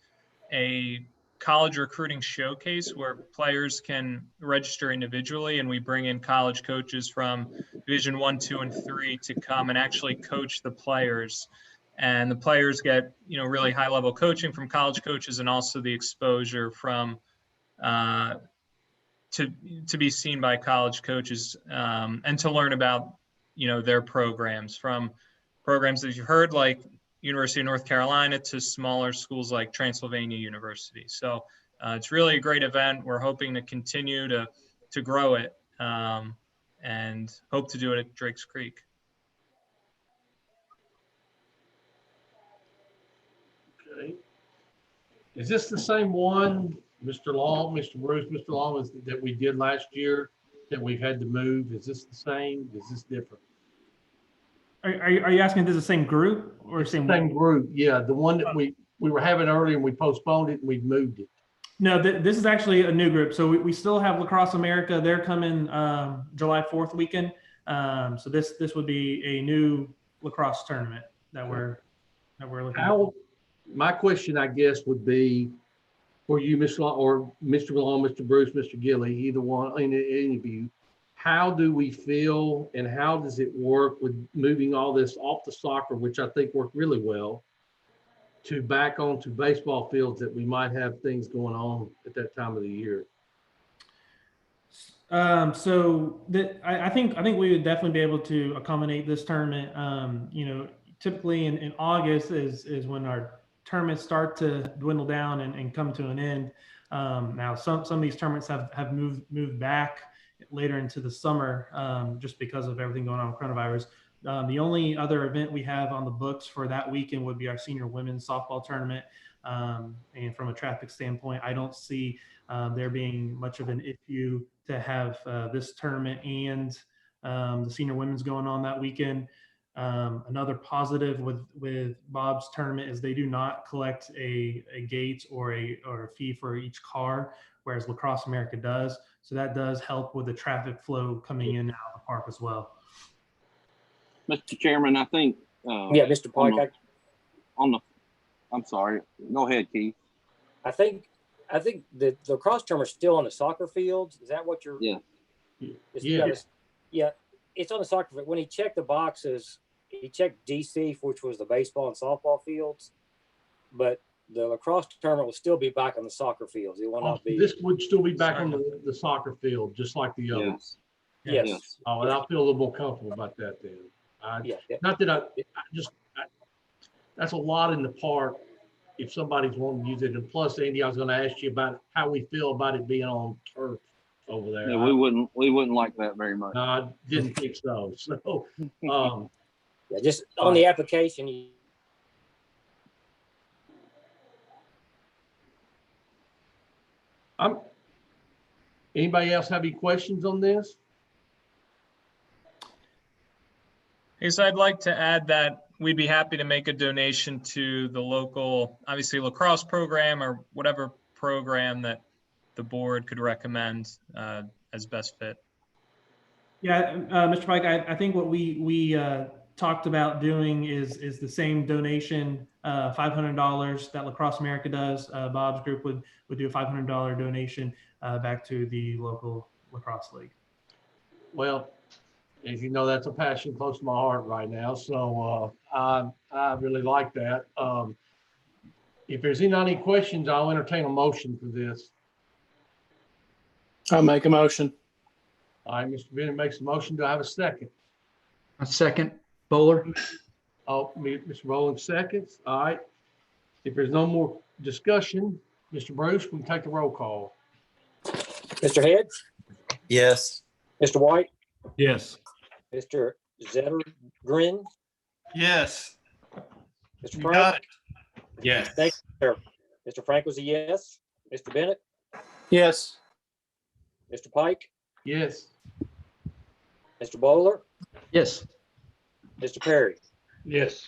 a college recruiting showcase where players can register individually, and we bring in college coaches from Division 1, 2, and 3 to come and actually coach the players. And the players get, really high level coaching from college coaches, and also the exposure from to be seen by college coaches, and to learn about, their programs, from programs that you've heard like University of North Carolina to smaller schools like Transylvania University. So it's really a great event. We're hoping to continue to grow it, and hope to do it at Drake's Creek. Okay. Is this the same one, Mr. Long, Mr. Bruce, Mr. Long, that we did last year that we've had to move? Is this the same? Is this different? Are you asking if this is the same group or same group? Yeah, the one that we were having earlier and we postponed it and we moved it. No, this is actually a new group. So we still have Lacrosse America. They're coming July 4th weekend. So this would be a new lacrosse tournament that we're looking at. My question, I guess, would be for you, Mr. Long, or Mr. Malone, Mr. Bruce, Mr. Gilly, either one, any of you. How do we feel and how does it work with moving all this off the soccer, which I think worked really well, to back onto baseball fields that we might have things going on at that time of the year? So I think we would definitely be able to accommodate this tournament. Typically in August is when our tournaments start to dwindle down and come to an end. Now some of these tournaments have moved back later into the summer, just because of everything going on with coronavirus. The only other event we have on the books for that weekend would be our senior women's softball tournament. And from a traffic standpoint, I don't see there being much of an issue to have this tournament and the senior women's going on that weekend. Another positive with Bob's tournament is they do not collect a gate or a fee for each car, whereas Lacrosse America does. So that does help with the traffic flow coming in and out of the park as well. Mr. Chairman, I think. Yeah, Mr. Pike. I'm sorry. Go ahead, Keith. I think the lacrosse tournament is still on the soccer fields. Is that what you're? Yeah. Yeah. It's on the soccer field. When he checked the boxes, he checked DC, which was the baseball and softball fields, but the lacrosse tournament will still be back on the soccer fields. It will not be. This would still be back on the soccer field, just like the others. Yes. Oh, and I feel a little more comfortable about that then. Not that that's a lot in the park if somebody's wanting to use it. And plus, Andy, I was going to ask you about how we feel about it being on turf over there. Yeah, we wouldn't like that very much. No, I didn't think so. So, just on the application. Anybody else have any questions on this? Hey, so I'd like to add that we'd be happy to make a donation to the local, obviously lacrosse program or whatever program that the board could recommend as best fit. Yeah, Mr. Pike, I think what we talked about doing is the same donation, $500 that Lacrosse America does. Bob's group would do a $500 donation. back to the local lacrosse league. Well, as you know, that's a passion close to my heart right now. So I really like that. If there's any questions, I'll entertain a motion for this. I'll make a motion. All right, Mr. Bennett makes a motion. Do I have a second? A second. Bowler. Oh, Mr. Rowland seconds. All right. If there's no more discussion, Mr. Bruce, we can take the roll call. Mr. Head, Yes. Mr. White, Yes. Mr. Zettergren, Yes. Mr. You Frank. got it. Yes. Thank you, sir. Mr. Frank was a yes. Mr. Bennett, Yes. Mr. Pike, Yes. Mr. Bowler, Yes. Mr. Perry. Yes.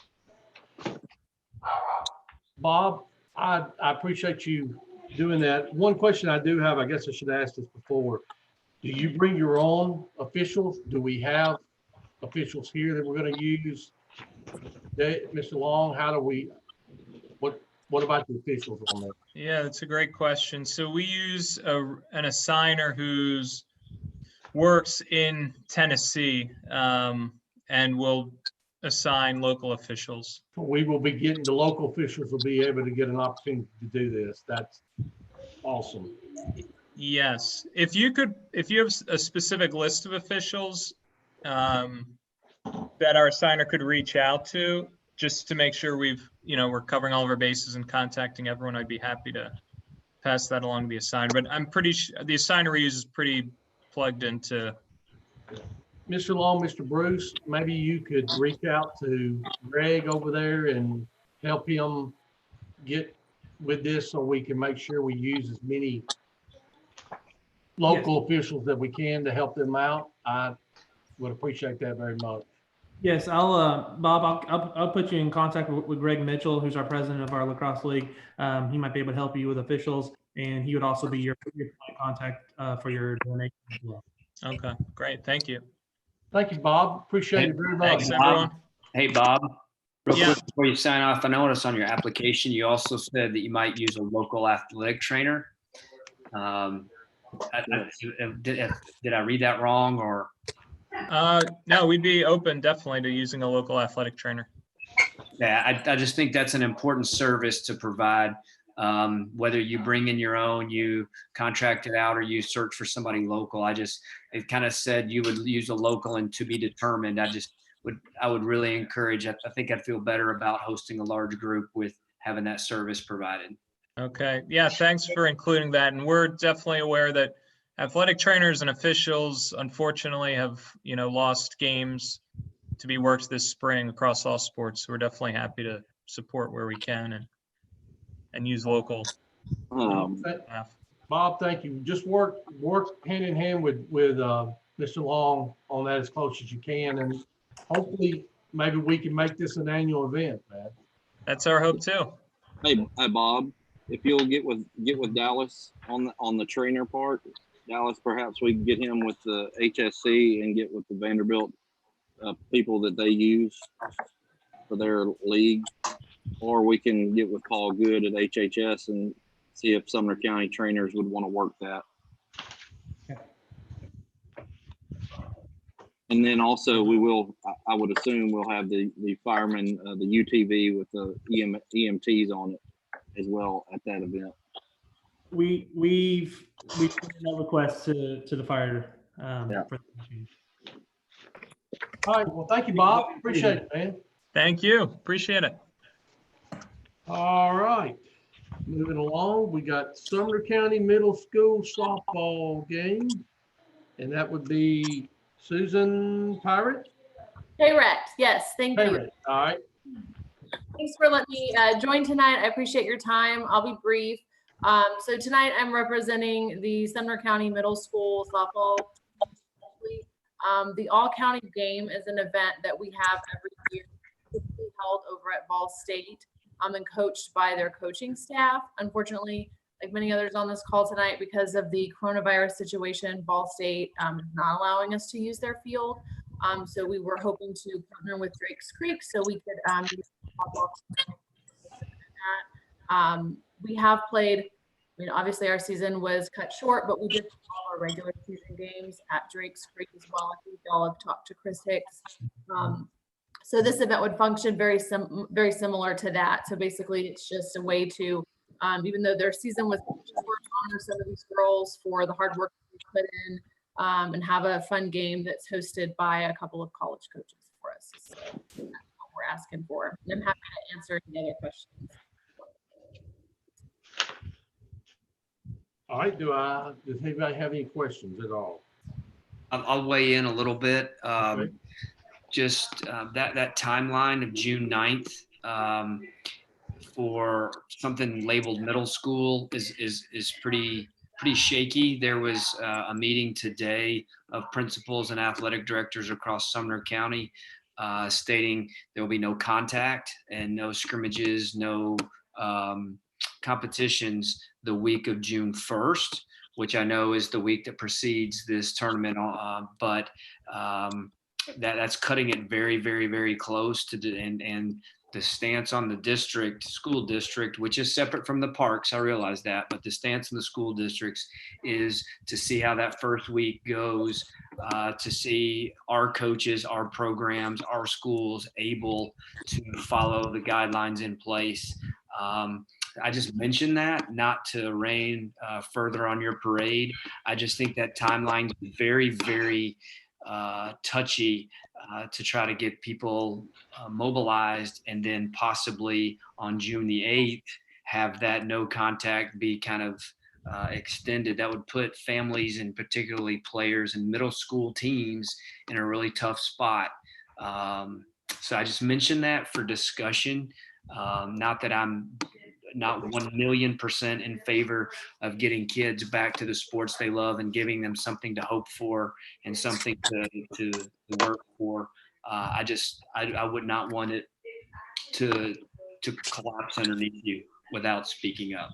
Bob, I appreciate you doing that. One question I do have, I guess I should ask this before. Do you bring your own officials? Do we have officials here that we're going to use? Mr. Long, how do we, what about the officials on that? Yeah, that's a great question. So we use an assigner who's works in Tennessee, and will assign local officials. We will be getting, the local officials will be able to get an opportunity to do this. That's awesome. Yes, if you have a specific list of officials that our assigner could reach out to, just to make sure we're covering all of our bases and contacting everyone, I'd be happy to pass that along to the assigner. But I'm pretty sure the assigner we use is pretty plugged into. Mr. Long, Mr. Bruce, maybe you could reach out to Greg over there and help him get with this so we can make sure we use as many local officials that we can to help them out. I would appreciate that very much. Yes, Bob, I'll put you in contact with Greg Mitchell, who's our president of our lacrosse league. He might be able to help you with officials, and he would also be your contact for your donation as well. Okay, great. Thank you. Thank you, Bob. Appreciate it very much. Thanks, everyone. Hey, Bob, real Yeah. quick before you sign off, I noticed on your application, you also said that you might use a local athletic trainer. Did I read that wrong or? No, we'd be open definitely to using a local athletic trainer. Yeah, I just think that's an important service to provide. Whether you bring in your own, you contract it out, or you search for somebody local. It kind of said you would use a local and to be determined. I would really encourage, I think I'd feel better about hosting a large group with having that service provided. Okay. Yeah. Thanks for including that. And we're definitely aware that athletic trainers and officials, unfortunately, have, lost games to be worked this spring across all sports. So we're definitely happy to support where we can and use local. Bob, thank you. Just work hand in hand with Mr. Long on that as close as you can, and hopefully maybe we can make this an annual event, man. That's our hope too. Hey, Bob, if you'll get with Dallas on the trainer part, Dallas, perhaps we can get him with the HSC and get with the Vanderbilt people that they use for their league, or we can get with Paul Good at HHS and see if Sumner County trainers would want to work that. And then also I would assume we'll have the firemen, the UTV with the EMTs on it as well at that event. We've sent that request to the fire. For All right. Well, thank you, Bob. Appreciate it, man. Thank you. Appreciate it. All right. Moving along, we got Sumner County Middle School softball game, and that would be Susan Pirate. Correct. Yes. Thank you. All right. Thanks for letting me join tonight. I appreciate your time. I'll be brief. So tonight I'm representing the Sumner County Middle School softball. The all-county game is an event that we have every year, typically held over at Ball State, and coached by their coaching staff. Unfortunately, like many others on this call tonight, because of the coronavirus situation, Ball State is not allowing us to use their field. So we were hoping to partner with Drake's Creek so we could use softball. We have played mean, obviously our season was cut short, but we did all our regular season games at Drake's Creek as well. I think y'all have talked to Chris Hicks. So this event would function very similar to that. So basically it's just a way to, even though their season was short, honor some of these girls for the hard work they put in, and have a fun game that's hosted by a couple of college coaches for us. So that's what we're asking for. And I'm happy to answer any other questions. All right, does anybody have any questions at all? I'll weigh in a little bit. Okay. Just that timeline of June 9th for something labeled middle school is pretty shaky. There was a meeting today of principals and athletic directors across Sumner County stating there will be no contact and no scrimmages, no competitions the week of June 1st, which I know is the week that precedes this tournament. But that's cutting it very, very, very close to and the stance on the school district, which is separate from the parks, I realize that, but the stance in the school districts is to see how that first week goes, to see our coaches, our programs, our schools able to follow the guidelines in place. I just mentioned that not to rain further on your parade. I just think that timeline is very, very touchy to try to get people mobilized, and then possibly on June the 8th have that no contact be kind of extended. That would put families and particularly players and middle school teams in a really tough spot. So I just mentioned that for discussion. Not that I'm not 1,000,000% in favor of getting kids back to the sports they love and giving them something to hope for and something to work for. I would not want it to collapse underneath you without speaking up.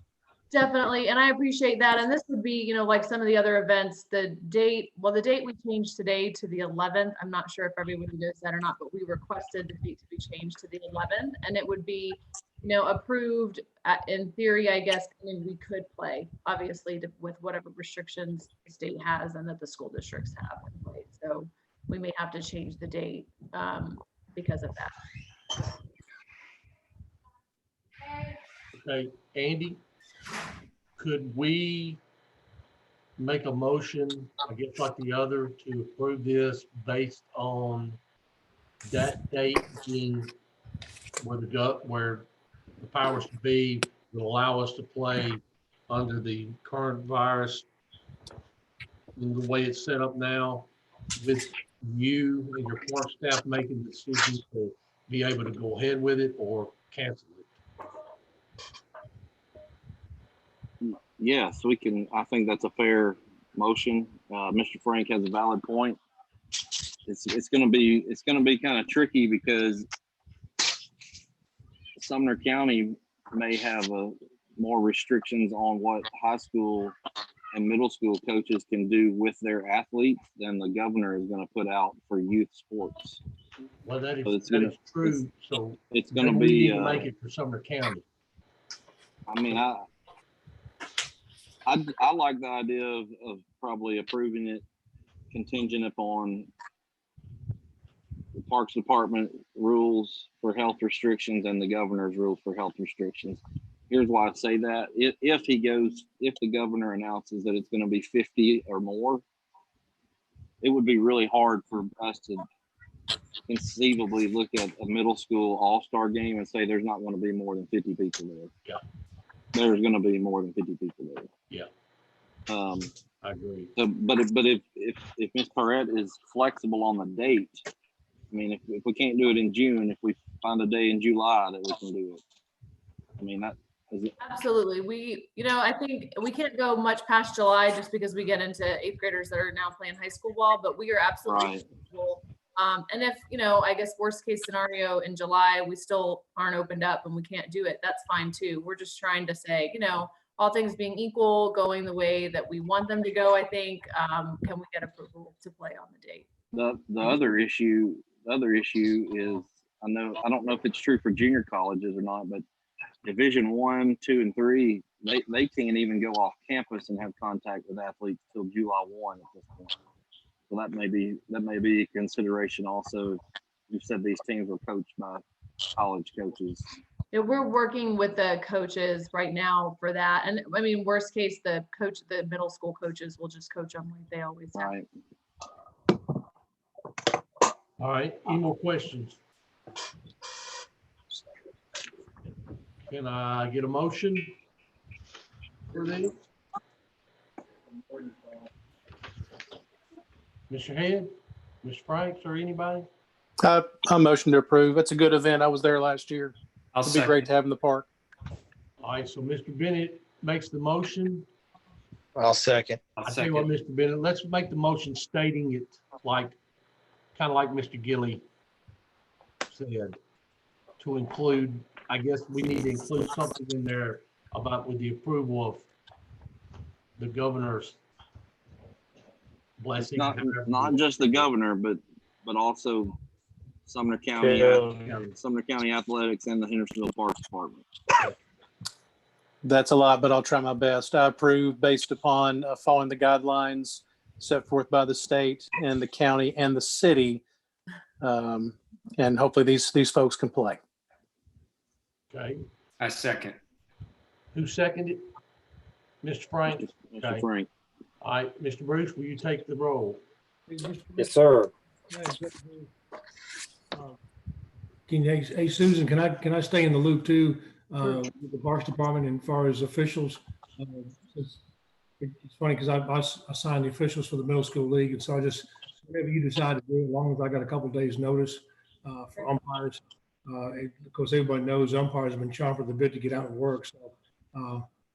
Definitely, and I appreciate that. And this would be, like some of the other events, the date we changed today to the 11th. I'm not sure if everybody knows that or not, but we requested the date to be changed to the 11th, and it would be, approved in theory, I guess, and we could play, obviously, with whatever restrictions the state has and that the school districts have in place. So we may have to change the date because of that. Okay, Andy, could we make a motion, I guess like the other, to approve this based on that date being where the powers to be will allow us to play under the current virus in the way it's set up now, with you and your park staff making the decision to be able to go ahead with it or cancel it? Yes, we can. I think that's a fair motion. Mr. Frank has a valid point. It's going to be kind of tricky because Sumner County may have more restrictions on what high school and middle school coaches can do with their athletes than the governor is going to put out for youth sports. Well, that is true. So it's going to we be need to make it for Sumner County. I mean, I like the idea of probably approving it contingent upon the Parks Department rules for health restrictions and the governor's rules for health restrictions. Here's why I say that. If the governor announces that it's going to be 50 or more, it would be really hard for us to conceivably look at a middle school all-star game and say there's not going to be more than 50 people there. Yeah. There's going to be more than 50 people there. Yeah. I agree. So, but if Ms. Perrette is flexible on the date, I mean, if we can't do it in June, if we find a day in July that we can do it, I mean, that is it. Absolutely. I think we can't go much past July just because we get into 8th graders that are now playing high school ball, but we are absolutely flexible. And if, I guess worst case scenario in July, we still aren't opened up and we can't do it, that's fine too. We're just trying to say, all things being equal, going the way that we want them to go, I think, can we get approval to play on the date? The other issue is, I don't know if it's true for junior colleges or not, but Division 1, 2, and 3 they can't even go off campus and have contact with athletes till July 1 at this point. So that may be a consideration also. You said these teams were coached by college coaches. Yeah, we're working with the coaches right now for that. And I mean, worst case, the middle school coaches will just coach them like they always have. Right. All right, any more questions? Can I get a motion for this? Mr. Head, Mr. Franks, or anybody? I motion to approve. It's a good event. I was there last year. It'd be great to have in the park. All right, so Mr. Bennett makes the motion. I'll second. I tell you what, Mr. Bennett, let's make the motion stating it like, kind of like Mr. Gilly said, to include, I guess we need to include something in there about with the approval of the governor's blessing. Not just the governor, but also Sumner County, Sumner County Athletics and the Hendersonville Parks Department. That's a lot, but I'll try my best. I approve based upon following the guidelines set forth by the state and the county and the city. And hopefully these folks can play. Okay. I second. Who seconded? Mr. Frank? Mr. Frank. All right, Mr. Bruce, will you take the roll? Yes, sir. Hey, Susan, can I stay in the loop too, with the Parks Department and as far as officials? It's funny because I signed the officials for the middle school league, and so I just, whatever you decide to do, as long as I got a couple of days notice for umpires, because everybody knows umpires have been chomping at the bit to get out and work. So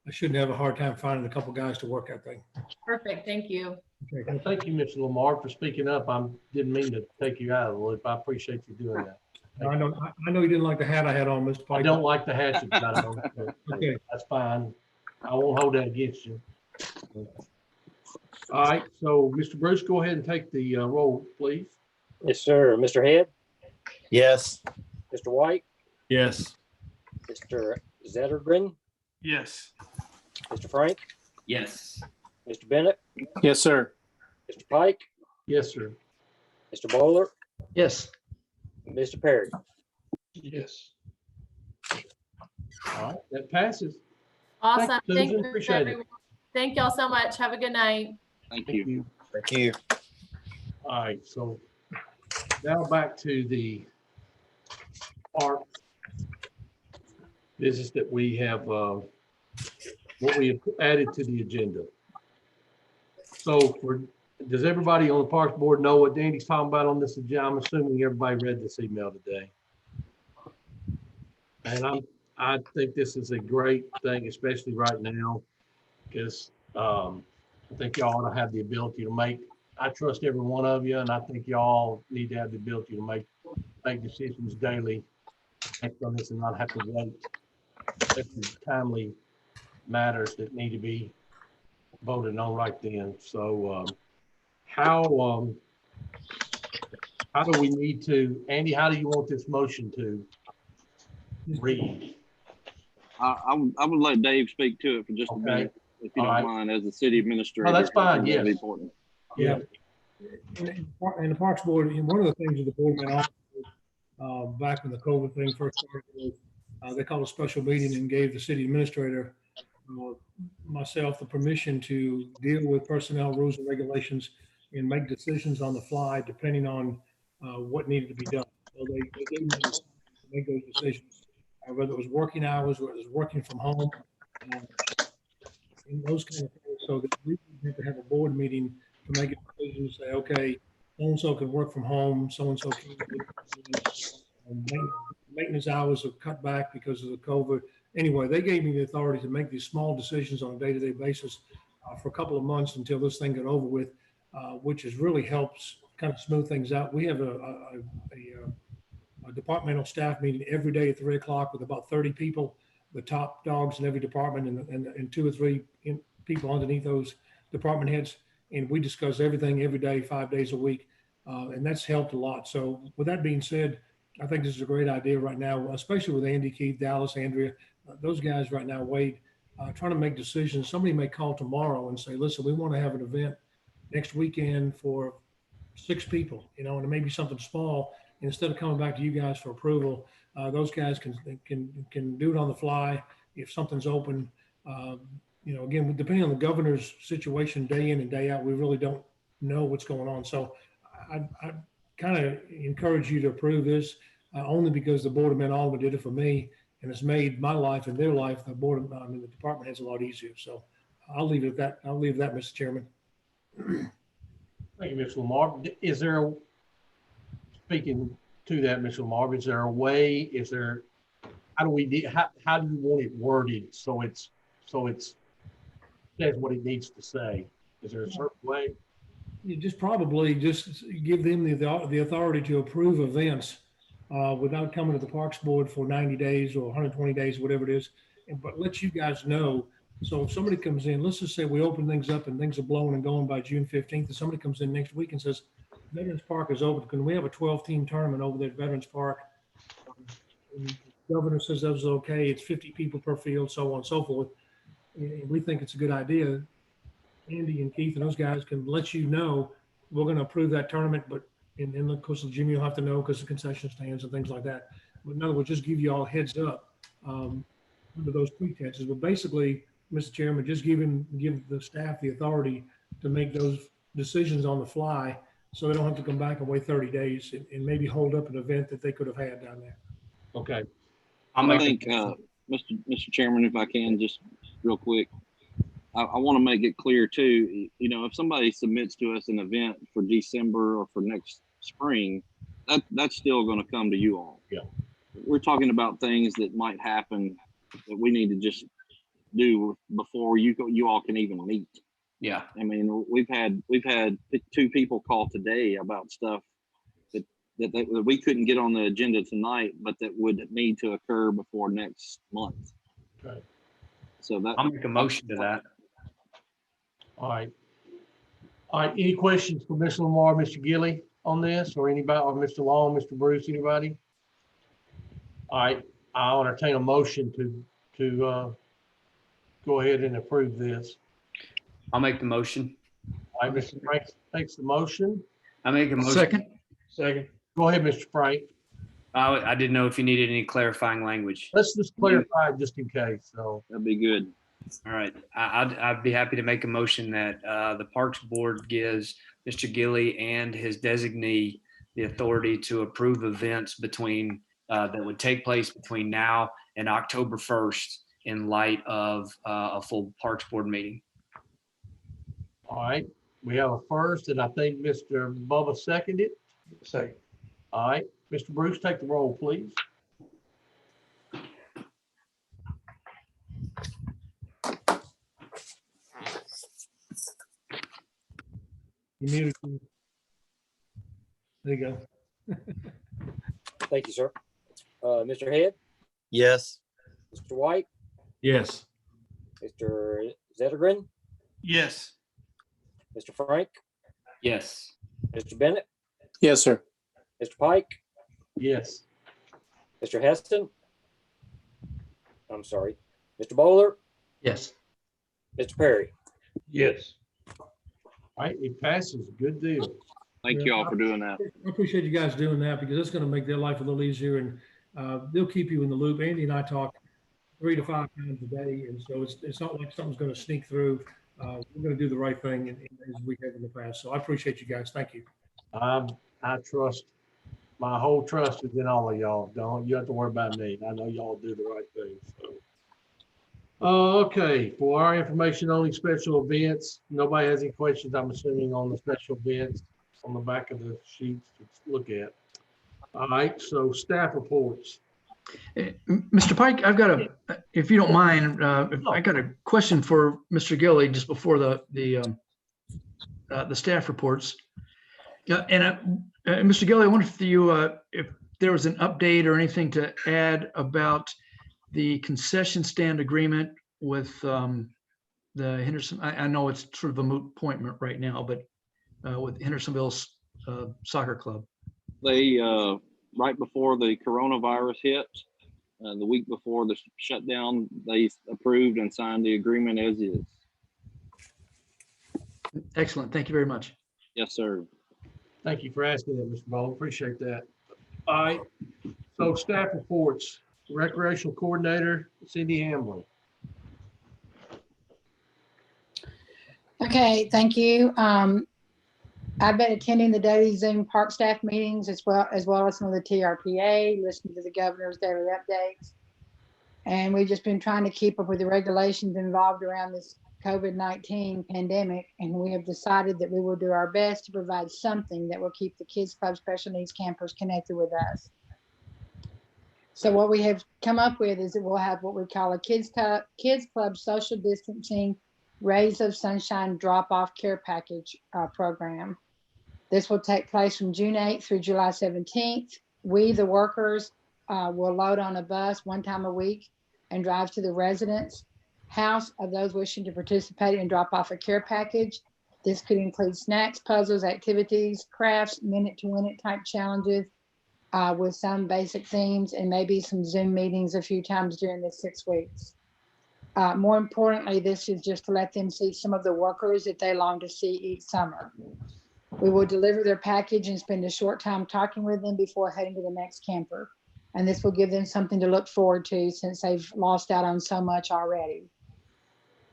I shouldn't have a hard time finding a couple of guys to work that thing. Perfect. Thank you. Okay. Well, thank you, Mr. Lamar, for speaking up. I didn't mean to take you out of the loop. I appreciate you doing that. I know you didn't like the hat I had on, Mr. Pike. I don't like the hat you got on. Okay. That's fine. I won't hold that against you. All right, so Mr. Bruce, go ahead and take the roll, please. Yes, sir. Mr. Head, Yes. Mr. White, Yes. Mr. Zettergren, Yes. Mr. Frank, Yes. Mr. Bennett, Yes, sir. Mr. Pike, Yes, sir. Mr. Bowler, Yes. Mr. Perry. Yes. All right, that passes. Awesome. Thank you, Thank Susan. you, Appreciate it. everyone. Thank y'all so much. Have a good night. Thank you. Thank you. All right, so now back to the park business that we have, what we have added to the agenda. So does everybody on the Parks Board know what Danny's talking about on this agenda? I'm assuming everybody read this email today. And I think this is a great thing, especially right now, because I think y'all ought to have the ability to I trust every one of you, and I think y'all need to have the ability to make decisions daily based on this and not have to wait. Especially timely matters that need to be voted on right then. So how do we need to, Andy, how do you want this motion to read? I would let Dave speak to it for just a minute, if you don't mind, as the city administrator. Oh, that's fine. Yes. Important. Yeah. And the Parks Board, one of the things that the board went on back when the COVID thing first started, they called a special meeting and gave the city administrator, myself, the permission to deal with personnel rules and regulations and make decisions on the fly depending on what needed to be done. So they gave me to make those decisions, whether it was working hours, whether it was working from home, and those kind of things. So that we have to have a board meeting to make a decision, say, okay, so-and-so can work from home, so-and-so can. Maintenance hours are cut back because of the COVID. Anyway, they gave me the authority to make these small decisions on a day-to-day basis for a couple of months until this thing got over with, which has really helps kind of smooth things out. We have a departmental staff meeting every day at 3 o'clock with about 30 people, the top dogs in every department, and 2 or 3 people underneath those department heads. And we discuss everything every day, 5 days a week. And that's helped a lot. So with that being said, I think this is a great idea right now, especially with Andy, Keith, Dallas, Andrea, those guys right now, Wade, trying to make decisions. Somebody may call tomorrow and say, listen, we want to have an event next weekend for 6 people, you know, and it may be something small. And instead of coming back to you guys for approval, those guys can do it on the fly. If something's open, you know, again, depending on the governor's situation day in and day out, we really don't know what's going on. So I kind of encourage you to approve this only because the Board of Aldermen did it for me, and it's made my life and their life, the department heads, a lot easier. So I'll leave it at that. I'll leave that, Mr. Chairman. Thank you, Mr. Lamar. Is there, speaking to that, Mr. Lamar, is there a way, how do you want it worded so it says what it needs to say? Is there a certain way? You just probably just give them the authority to approve events without coming to the Parks Board for 90 days or 120 days, whatever it is, but let you guys know. So if somebody comes in, let's just say we open things up and things are blowing and going by June 15th, and somebody comes in next week and says, Veterans Park is open. Can we have a 12-team tournament over there at Veterans Park? And the governor says that was okay. It's 50 people per field, so on and so forth. And we think it's a good idea. Andy and Keith and those guys can let you know we're going to approve that tournament, but and of course Jimmy, you'll have to know because the concession stands and things like that. But in other words, just give you all heads up under those pretenses. But basically, Mr. Chairman, just give the staff the authority to make those decisions on the fly, so they don't have to come back and wait 30 days and maybe hold up an event that they could have had down there. Okay. I think, Mr. Chairman, if I can, just real quick, I want to make it clear too, you know, if somebody submits to us an event for December or for next spring, that's still going to come to you all. Yeah. We're talking about things that might happen that we need to just do before you all can even meet. Yeah. I mean, we've had 2 people call today about stuff that we couldn't get on the agenda tonight, but that would need to occur before next month. Right. So that I'll make a motion to that. All right. Any questions for Mr. Lamar, Mr. Gilly on this, or anybody, or Mr. Long, Mr. Bruce, anybody? All right. I'll entertain a motion to go ahead and approve this. I'll make the motion. All right, Mr. Frank makes the motion. I make a motion. Second. Go ahead, Mr. Frank. I didn't know if you needed any clarifying language. Let's just clarify just in case. So that'd be good. All right. I'd be happy to make a motion that the Parks Board gives Mr. Gilly and his designee the authority to approve events between that would take place between now and October 1st in light of a full Parks Board meeting. all right, we have a first, and I think Mr. Bubba seconded. Second. All right, Mr. Bruce, take the roll, please. You muted. There you go. Thank you, sir. Mr. Head, Yes. Mr. White, Yes. Mr. Zettergren, Yes. Mr. Frank, Yes. Mr. Bennett, Yes, sir. Mr. Pike, Yes. Mr. Heston. I'm sorry, Mr. Bowler, Yes. Mr. Perry. Yes. All right, it passes. Good deal. Thank you all for doing that. I appreciate you guys doing that because it's going to make their life a little easier, and they'll keep you in the loop. Andy and I talk 3 to 5 times a day, and so it's not like something's going to sneak through. We're going to do the right thing as we have in the past. So I appreciate you guys. Thank you. I trust, my whole trust is in all of y'all. Don't you have to worry about me. I know y'all do the right thing. So. Okay, for our information only special events, nobody has any questions, I'm assuming, on the special events on the back of the sheets to look at. All right, so staff reports. Mr. Pike, I've got if you don't mind, I got a question for Mr. Gilly just before the staff reports. And Mr. Gilly, I wonder if there was an update or anything to add about the concession stand agreement with the Henderson. I know it's sort of a moot point right now, but with Hendersonville Soccer Club. They right before the coronavirus hit, the week before the shutdown, they approved and signed the agreement as is. Excellent. Thank you very much. Yes, sir. Thank you for asking that, Mr. Ball. Appreciate that. All right. So staff reports, recreational coordinator, Cindy Hamlin. Okay, thank you. I've been attending the daily Zoom park staff meetings as well as some of the TRPA, listening to the governor's daily updates. And we've just been trying to keep up with the regulations involved around this COVID-19 pandemic. And we have decided that we will do our best to provide something that will keep the Kids Club Special Needs campers connected with us. So what we have come up with is that we'll have what we call a Kids Club social distancing Rays of Sunshine drop-off care package program. This will take place from June 8th through July 17th. We, the workers, will load on a bus one time a week and drive to the residence house of those wishing to participate and drop off a care package. This could include snacks, puzzles, activities, crafts, minute-to-minute type challenges with some basic themes, and maybe some Zoom meetings a few times during the 6 weeks. More importantly, this is just to let them see some of the workers that they long to see each summer. We will deliver their package and spend a short time talking with them before heading to the next camper. And this will give them something to look forward to since they've lost out on so much already.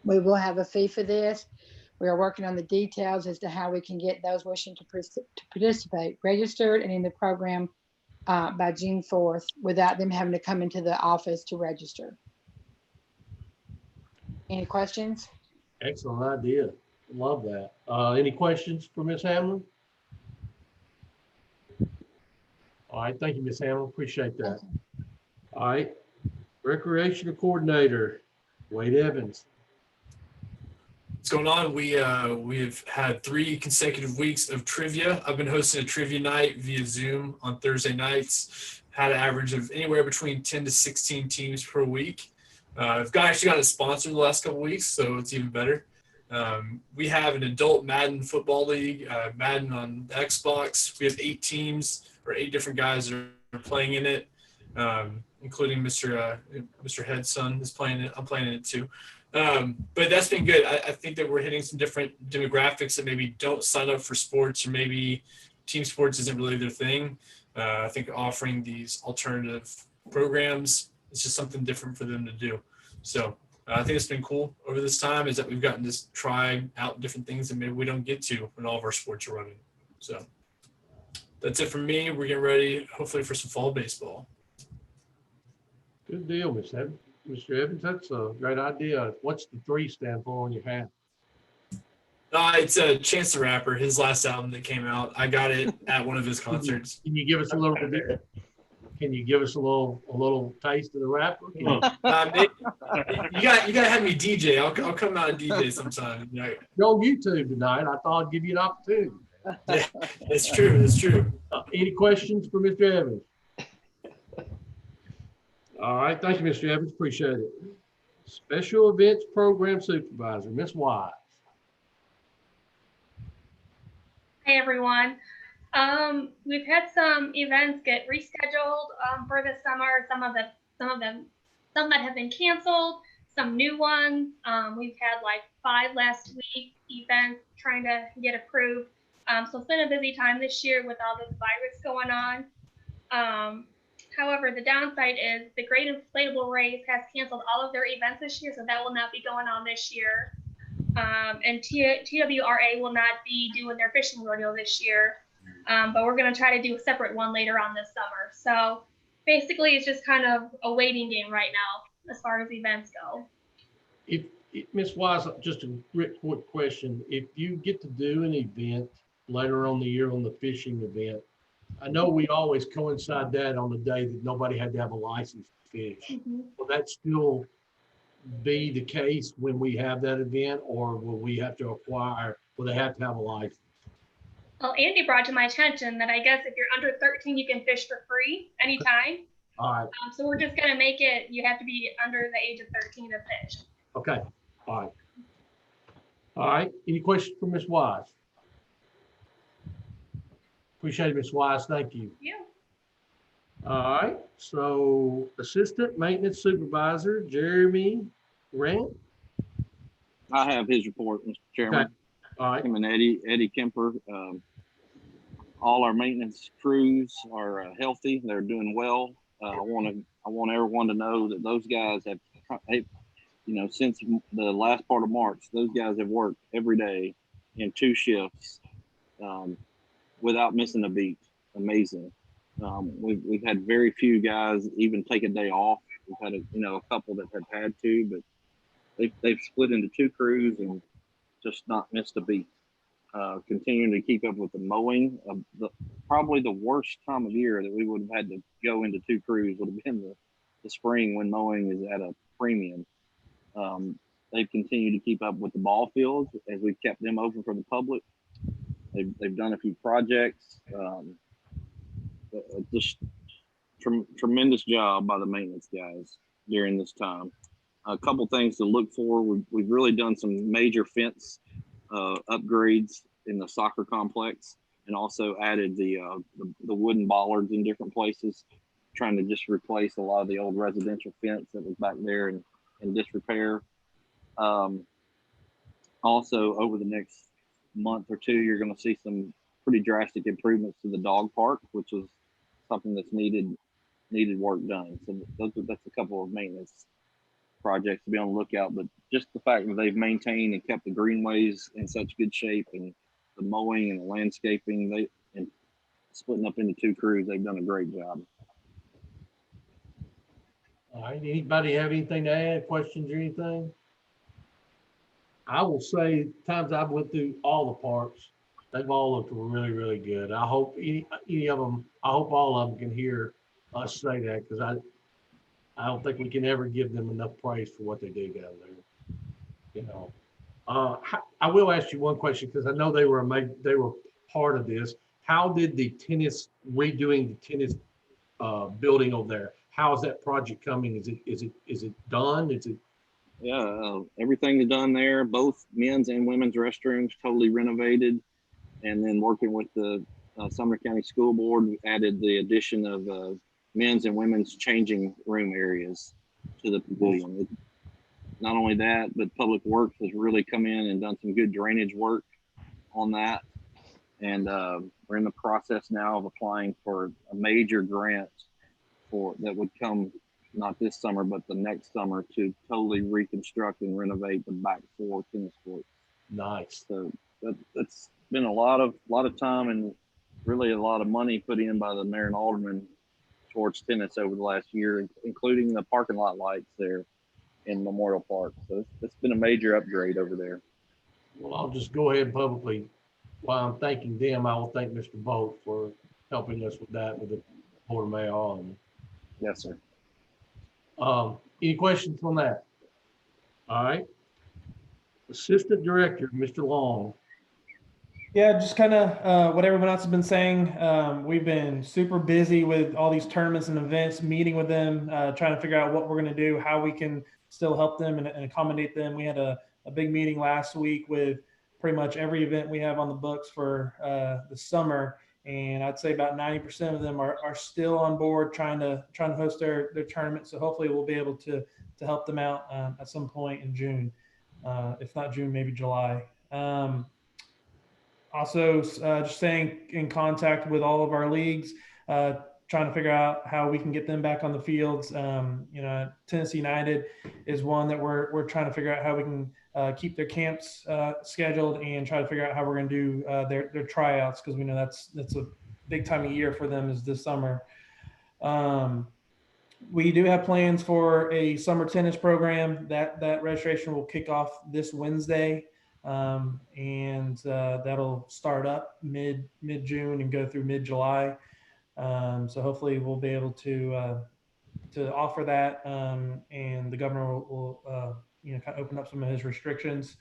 We will have a fee for this. We are working on the details as to how we can get those wishing to participate registered and in the program by June 4th without them having to come into the office to register. Any questions? Excellent idea. Love that. Any questions for Ms. Hamlin? All right, thank you, Ms. Hamlin. Appreciate that. All right, recreational coordinator, Wade Evans. What's going on? We've had 3 consecutive weeks of trivia. I've been hosting a trivia night via Zoom on Thursday nights. Had an average of anywhere between 10 to 16 teams per week. I've actually gotten a sponsor the last couple weeks, so it's even better. We have an adult Madden football league, Madden on Xbox. We have 8 teams or 8 different guys that are playing in it, including Mr. Henderson is playing it. I'm playing in it too. But that's been good. I think that we're hitting some different demographics that maybe don't sign up for sports, or maybe team sports isn't really their thing. I think offering these alternative programs is just something different for them to do. So I think it's been cool over this time is that we've gotten to try out different things that maybe we don't get to when all of our sports are running. So that's it from me. We're getting ready, hopefully, for some fall baseball. Good deal, Mr. Evans. That's a great idea. What's the 3 stand for on your hat? It's Chance the Rapper, his last album that came out. I got it at one of his concerts. Can you give us a little bit? Can you give us a little taste of the rapper? You gotta have me DJ. I'll come out and DJ sometime. Yeah. Go on YouTube tonight. I thought I'd give you an opportunity. Yeah, it's true. It's true. Any questions for Mr. Evans? All right. Thank you, Mr. Evans. Appreciate it. Special Events Program Supervisor, Ms. Wise. Hey, everyone. We've had some events get rescheduled for the summer. Some that have been canceled, some new ones. We've had like 5 last week events trying to get approved. So it's been a busy time this year with all this virus going on. However, the downside is the Great Inflatable Race has canceled all of their events this year, so that will not be going on this year. And TWRA will not be doing their fishing rodeo this year. But we're going to try to do a separate one later on this summer. So basically, it's just kind of a waiting game right now as far as events go. If Ms. Wise, just a quick question. If you get to do an event later on the year on the fishing event, I know we always coincide that on the day that nobody had to have a license to fish. Mm-hmm. Will that still be the case when we have that event, or will we have to will they have to have a license? Well, Andy brought to my attention that I guess if you're under 13, you can fish for free anytime. All right. So we're just going to make it, you have to be under the age of 13 to fish. Okay. All right. All right. Any questions for Ms. Wise? Appreciate it, Ms. Wise. Thank you. Yeah. All right, so Assistant Maintenance Supervisor, Jeremy Grant. I have his report, Mr. Chairman. Okay. All right. Him and Eddie Kemper. All our maintenance crews are healthy. They're doing well. I want everyone to know that those guys have, since the last part of March, those guys have worked every day in 2 shifts without missing a beat. Amazing. We've had very few guys even take a day off. We've had a couple that have had to, but they've split into 2 crews and just not missed a beat. Continuing to keep up with the mowing. Probably the worst time of year that we would have had to go into 2 crews would have been the spring when mowing is at a premium. They've continued to keep up with the ball fields as we've kept them open for the public. They've done a few projects. Just tremendous job by the maintenance guys during this time. A couple things to look for. We've really done some major fence upgrades in the soccer complex, and also added the wooden bollards in different places, trying to just replace a lot of the old residential fence that was back there in disrepair. Also, over the next month or 2, you're going to see some pretty drastic improvements to the dog park, which is something that's needed work done. So that's a couple of maintenance projects to be on the lookout. But just the fact that they've maintained and kept the greenways in such good shape, and the mowing and the landscaping, and splitting up into 2 crews, they've done a great job. All right, anybody have anything to add, questions or anything? I will say, times I've went through all the parks, they've all looked really, really good. I hope any of them, I hope all of them can hear us say that, because I don't think we can ever give them enough praise for what they do down there. I will ask you one question, because I know they were part of this. How did redoing the tennis building over there? How is that project coming? Is it done? Yeah, everything's done there. Both men's and women's restrooms totally renovated, and then working with the Sumner County School Board, we added the addition of men's and women's changing room areas to the pavilion. Not only that, but Public Works has really come in and done some good drainage work on that. And we're in the process now of applying for a major grant that would come not this summer, but the next summer, to totally reconstruct and renovate the back 4 tennis courts. Nice. So that's been a lot of time and really a lot of money put in by the mayor and alderman towards tennis over the last year, including the parking lot lights there in Memorial Park. So it's been a major upgrade over there. Well, I'll just go ahead and publicly, while I'm thanking them, I will thank Mr. Bolt for helping us with that, with the Board of Mayor. Yes, sir. Any questions on that? All right. Assistant Director, Mr. Long. Yeah, just kind of what everyone else has been saying. We've been super busy with all these tournaments and events, meeting with them, trying to figure out what we're going to do, how we can still help them and accommodate them. We had a big meeting last week with pretty much every event we have on the books for the summer. And I'd say about 90% of them are still on board trying to host their tournament. So hopefully we'll be able to help them out at some point in June. If not June, maybe July. Also, just staying in contact with all of our leagues, trying to figure out how we can get them back on the fields. Tennessee United is one that we're trying to figure out how we can keep their camps scheduled, and try to figure out how we're going to do their tryouts, because we know that's a big time of year for them, is this summer. We do have plans for a summer tennis program. That registration will kick off this Wednesday. And that'll start up mid-June and go through mid-July. So hopefully we'll be able to offer that, and the governor will kind of open up some of his restrictions.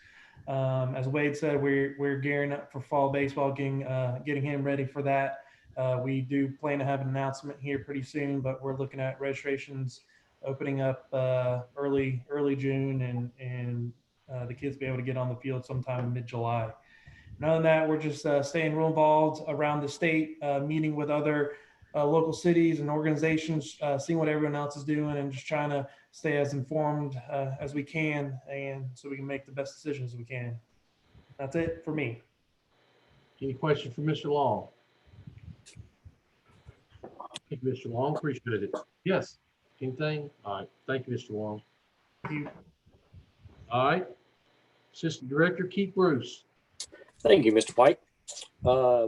As Wade said, we're gearing up for fall baseball, getting him ready for that. We do plan to have an announcement here pretty soon, but we're looking at registrations opening up early June, and the kids be able to get on the field sometime in mid-July. And other than that, we're just staying real involved around the state, meeting with other local cities and organizations, seeing what everyone else is doing, and just trying to stay as informed as we can, and so we can make the best decisions we can. That's it for me. Any questions for Mr. Long? Thank you, Mr. Long. Appreciate it. Yes. Anything? All right. Thank you, Mr. Long. Thank you. All right. Assistant Director Keith Bruce. Thank you, Mr. Pike.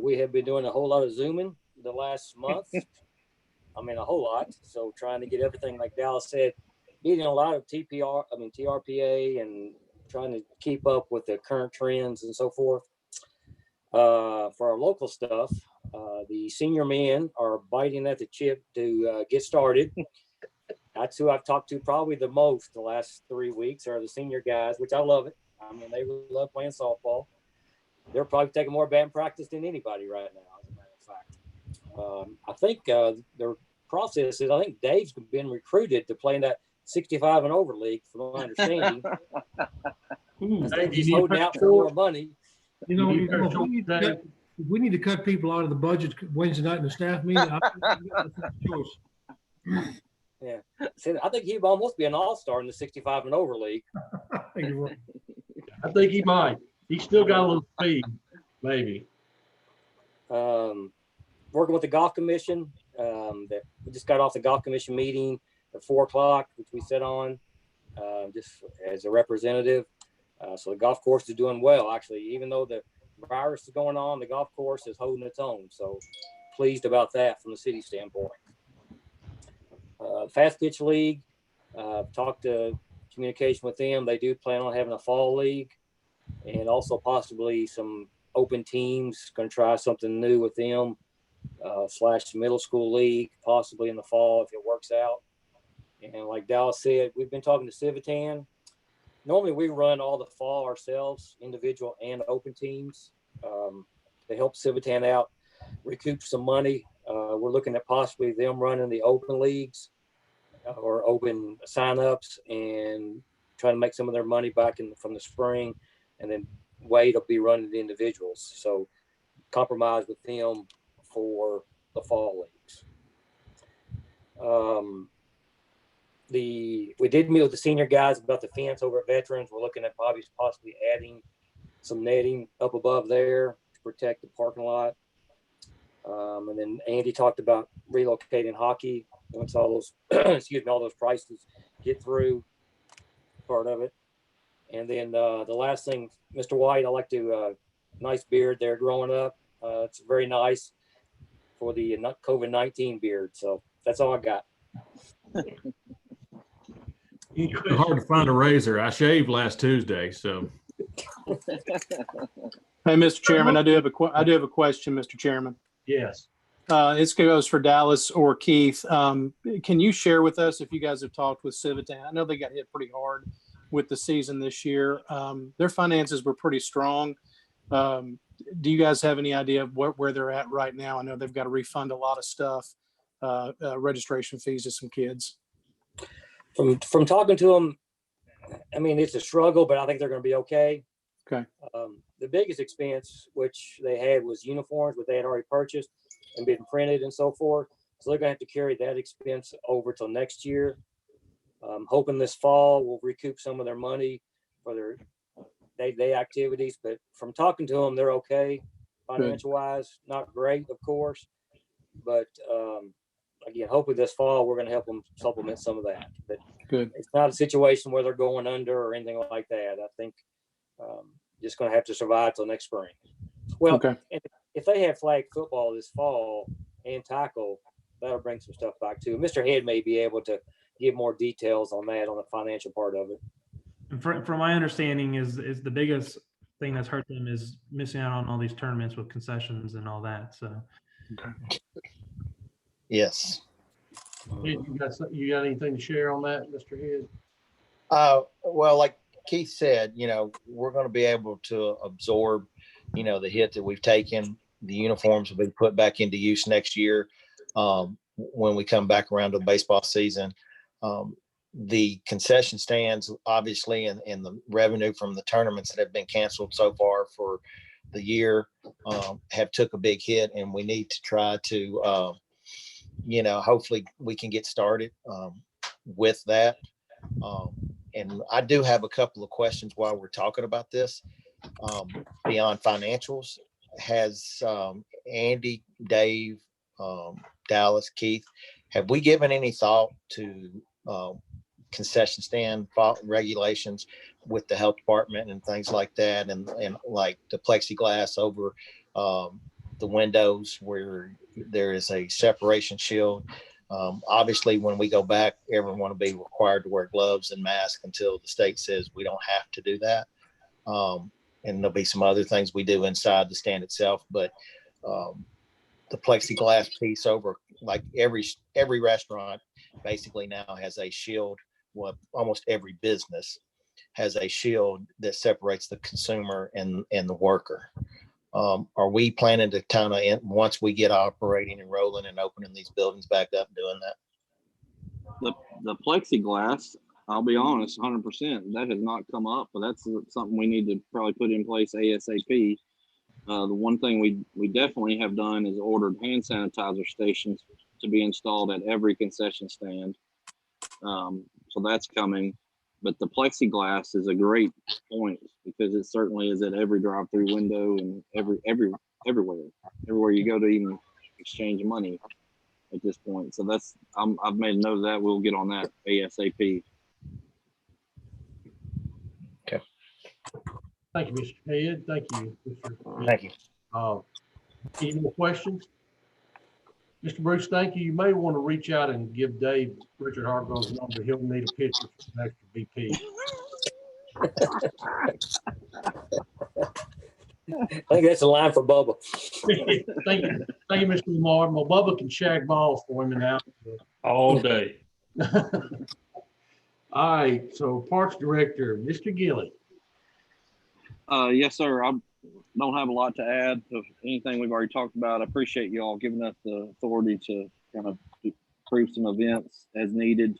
We have been doing a whole lot of Zooming the last month. I mean, a whole lot. So trying to get everything, like Dallas said, meeting a lot of TRPA, and trying to keep up with the current trends and so forth. For our local stuff, the senior men are biting at the chip to get started. That's who I've talked to probably the most the last 3 weeks, are the senior guys, which I love it. I mean, they really love playing softball. They're probably taking more band practice than anybody right now, as a matter of fact. I think their process is, I think Dave's been recruited to play in that 65 and over league, from my understanding. I think he's holding out for more money. You know, we need to cut people out of the budget Wednesday night in the staff meeting. Yeah, see, I think he'd almost be an all-star in the 65 and over league. I think he might. He's still got a little speed, maybe. Working with the golf commission. We just got off the golf commission meeting at 4 o'clock, which we sit on just as a representative. So the golf course is doing well, actually. Even though the virus is going on, the golf course is holding its own. So pleased about that from the city standpoint. Fast Pitch League, talked to communication with them. They do plan on having a fall league, and also possibly some open teams. Going to try something new with them, / middle school league, possibly in the fall if it works out. And like Dallas said, we've been talking to Civitan. Normally we run all the fall ourselves, individual and open teams, to help Civitan out, recoup some money. We're looking at possibly them running the open leagues or open signups and trying to make some of their money back from the spring, and then Wade will be running the individuals. So compromise with them for the fall leagues. We did meet with the senior guys about the fence over at Veterans. We're looking at possibly adding some netting up above there to protect the parking lot. And then Andy talked about relocating hockey once all those, all those prices get through, part of it. And then the last thing, Mr. White, I like to, nice beard there growing up. It's very nice for the COVID-19 beard. So that's all I got. It's hard to find a razor. I shaved last Tuesday, so. Hey, Mr. Chairman, I do have a question, Mr. Chairman. Yes. This goes for Dallas or Keith. Can you share with us if you guys have talked with Civitan? I know they got hit pretty hard with the season this year. Their finances were pretty strong. Do you guys have any idea of where they're at right now? I know they've got to refund a lot of stuff, registration fees to some kids. From talking to them, I mean, it's a struggle, but I think they're going to be okay. Okay. The biggest expense, which they had, was uniforms, which they had already purchased and been printed and so forth. So they're going to have to carry that expense over till next year. Hoping this fall will recoup some of their money for their day-to-day activities. But from talking to them, they're okay financial-wise. Not great, of course, but again, hopefully this fall we're going to help them supplement some of that. But good. It's not a situation where they're going under or anything like that. I think just going to have to survive till next spring. Well, okay. And if they have flag football this fall and tackle, that'll bring some stuff back too. Mr. Head may be able to give more details on that, on the financial part of it. And from my understanding, is the biggest thing that's hurt them is missing out on all these tournaments with concessions and all that. So, okay. Yes. You got anything to share on that, Mr. Head? Well, like Keith said, we're going to be able to absorb, the hit that we've taken. The uniforms will be put back into use next year when we come back around to the baseball season. The concession stands, obviously, and the revenue from the tournaments that have been canceled so far for the year have took a big hit, and we need to try to hopefully we can get started with that. And I do have a couple of questions while we're talking about this. Beyond financials, has Andy, Dave, Dallas, Keith, have we given any thought to concession stand regulations with the health department and things like that, and like the plexiglass over the windows where there is a separation shield? Obviously, when we go back, everyone will be required to wear gloves and masks until the state says we don't have to do that. And there'll be some other things we do inside the stand itself, but the plexiglass piece over, like every restaurant basically now has a shield. Well, almost every business has a shield that separates the consumer and the worker. Are we planning to kind of, once we get operating and rolling and opening these buildings back up, doing that? The plexiglass, I'll be honest, 100%, that has not come up, but that's something we need to probably put in place ASAP. The one thing we definitely have done is ordered hand sanitizer stations to be installed at every concession stand. So that's coming. But the plexiglass is a great point because it certainly is at every drive-through window and everywhere you go to even exchange money at this point. So that's I've made a note of that. We'll get on that ASAP. Okay. Thank you, Mr. Head. Thank you, Mr. Thank you. Any more questions? Mr. Bruce, thank you. You may want to reach out and give Dave Richard Hargrove's number. He'll need a picture for an extra BP. I think that's a line for Bubba. Thank you, Mr. Lamar. Well, Bubba can shag balls for him and out all day. All right, so Parks Director, Mr. Gilly. Yes, sir. I don't have a lot to add to anything we've already talked about. I appreciate you all giving us the authority to kind of approve some events as needed.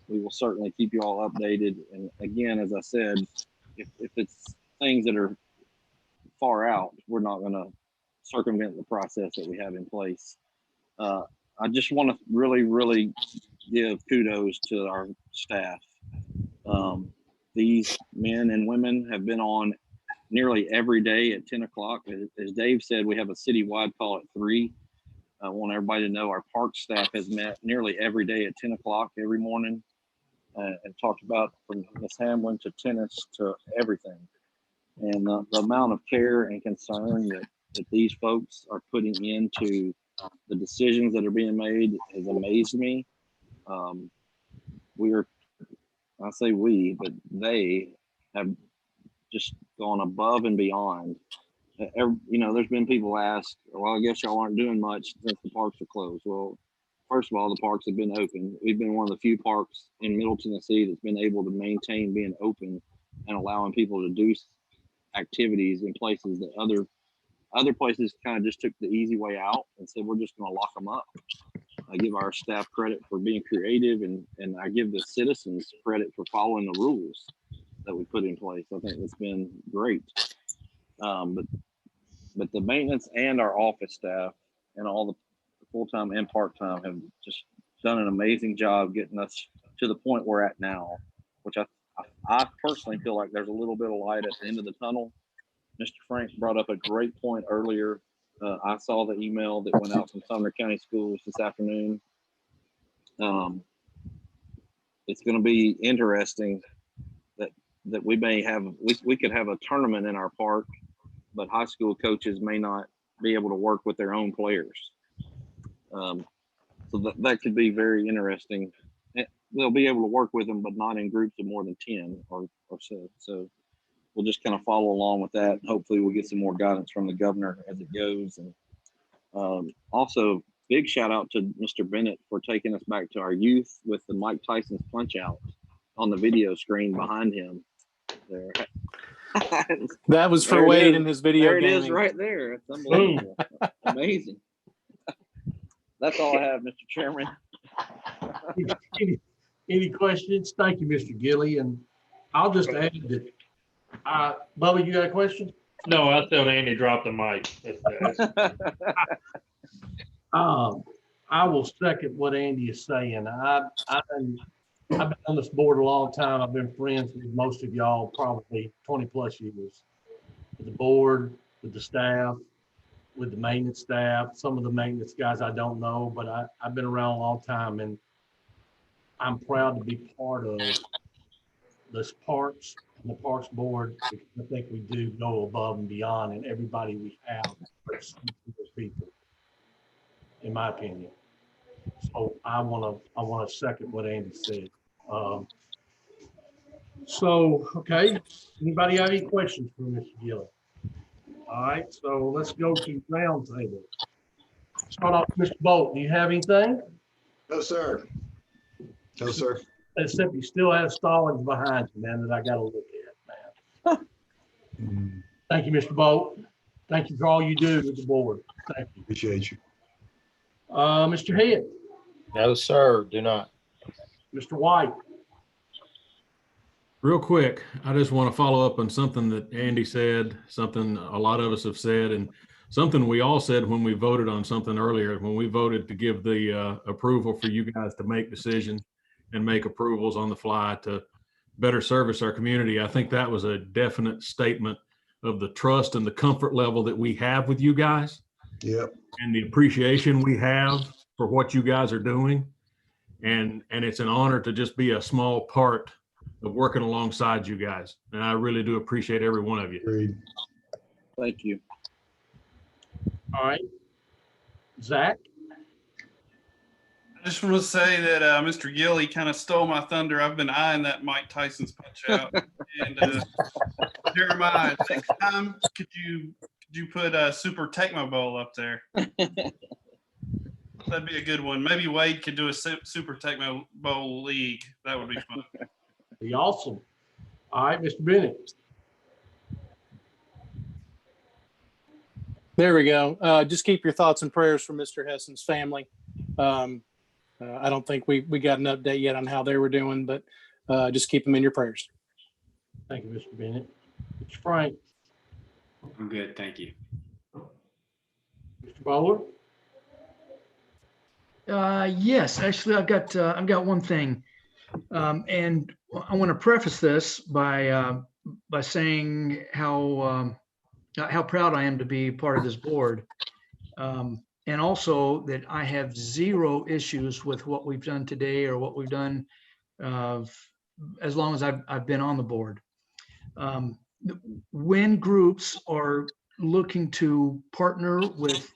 We will certainly keep you all updated. And again, as I said, if it's things that are far out, we're not going to circumvent the process that we have in place. I just want to really give kudos to our staff. These men and women have been on nearly every day at 10 o'clock. As Dave said, we have a citywide call at 3. I want everybody to know our park staff has met nearly every day at 10 o'clock every morning and talked about from Miss Hamlin to tennis to everything. And the amount of care and concern that these folks are putting into the decisions that are being made has amazed me. I say we, but they have just gone above and beyond. There's been people ask, well, I guess y'all aren't doing much since the parks are closed. Well, first of all, the parks have been open. We've been one of the few parks in Middle Tennessee that's been able to maintain being open and allowing people to do activities in places that other places kind of just took the easy way out and said, we're just going to lock them up. I give our staff credit for being creative, and I give the citizens credit for following the rules that we put in place. I think it's been great. But the maintenance and our office staff and all the full-time and part-time have just done an amazing job getting us to the point we're at now, which I personally feel like there's a little bit of light at the end of the tunnel. Mr. Frank brought up a great point earlier. I saw the email that went out from Sumner County Schools this afternoon. It's going to be interesting that we may have, we could have a tournament in our park, but high school coaches may not be able to work with their own players. So that could be very interesting. They'll be able to work with them, but not in groups of more than 10 or so. So we'll just kind of follow along with that. Hopefully we'll get some more guidance from the governor as it goes. And also big shout out to Mr. Bennett for taking us back to our youth with the Mike Tyson's Punch Out on the video screen behind him there. That was for Wade in his video game. There it gaming. is right there. It's unbelievable. Amazing. That's all I have, Mr. Chairman. Any questions? Thank you, Mr. Gilly. And I'll just add that, Bubba, you got a question? No, I thought Andy dropped the mic. I will second what Andy is saying. I've been on this board a long time. I've been friends with most of y'all probably 20 plus years. With the board, with the staff, with the maintenance staff. Some of the maintenance guys I don't know, but I've been around a long time, and I'm proud to be part of this parks and the parks board, because I think we do go above and beyond, and everybody we have are people, in my opinion. So I want to second what Andy said. Okay, anybody have any questions for Mr. Gilley? All right, so let's go to round table. Start off, Mr. Bolt. Do you have anything? No, sir. No, sir. Except you still have Stallings behind you, man, that I got to look at, man. Thank you, Mr. Bolt. Thank you for all you do with the board. Thank you. Appreciate you. Mr. Head. No, sir, do not. Mr. White. Real quick, I just want to follow up on something that Andy said, something a lot of us have said, and something we all said when we voted on something earlier, when we voted to give the approval for you guys to make decisions and make approvals on the fly to better service our community. I think that was a definite statement of the trust and the comfort level that we have with you guys. Yep. And the appreciation we have for what you guys are doing. And it's an honor to just be a small part of working alongside you guys. And I really do appreciate every one of you. Agreed. Thank you. All right. Zach? I just want to say that Mr. Gilley kind of stole my thunder. I've been eyeing that Mike Tyson's punch out. And Jeremiah, next time, could you put a Super Tecmo Bowl up there? That'd be a good one. Maybe Wade could do a Super Tecmo Bowl league. That would be fun. Be awesome. All right, Mr. Bennett. There we go. Just keep your thoughts and prayers for Mr. Hesson's family. I don't think we got an update yet on how they were doing, but just keep them in your prayers. Thank you, Mr. Bennett. Mr. Frank. I'm good, thank you. Mr. Bowler. Yes, actually, I've got one thing, and I want to preface this by saying how proud I am to be part of this board, and also that I have zero issues with what we've done today or what we've done as long as I've been on the board. When groups are looking to partner with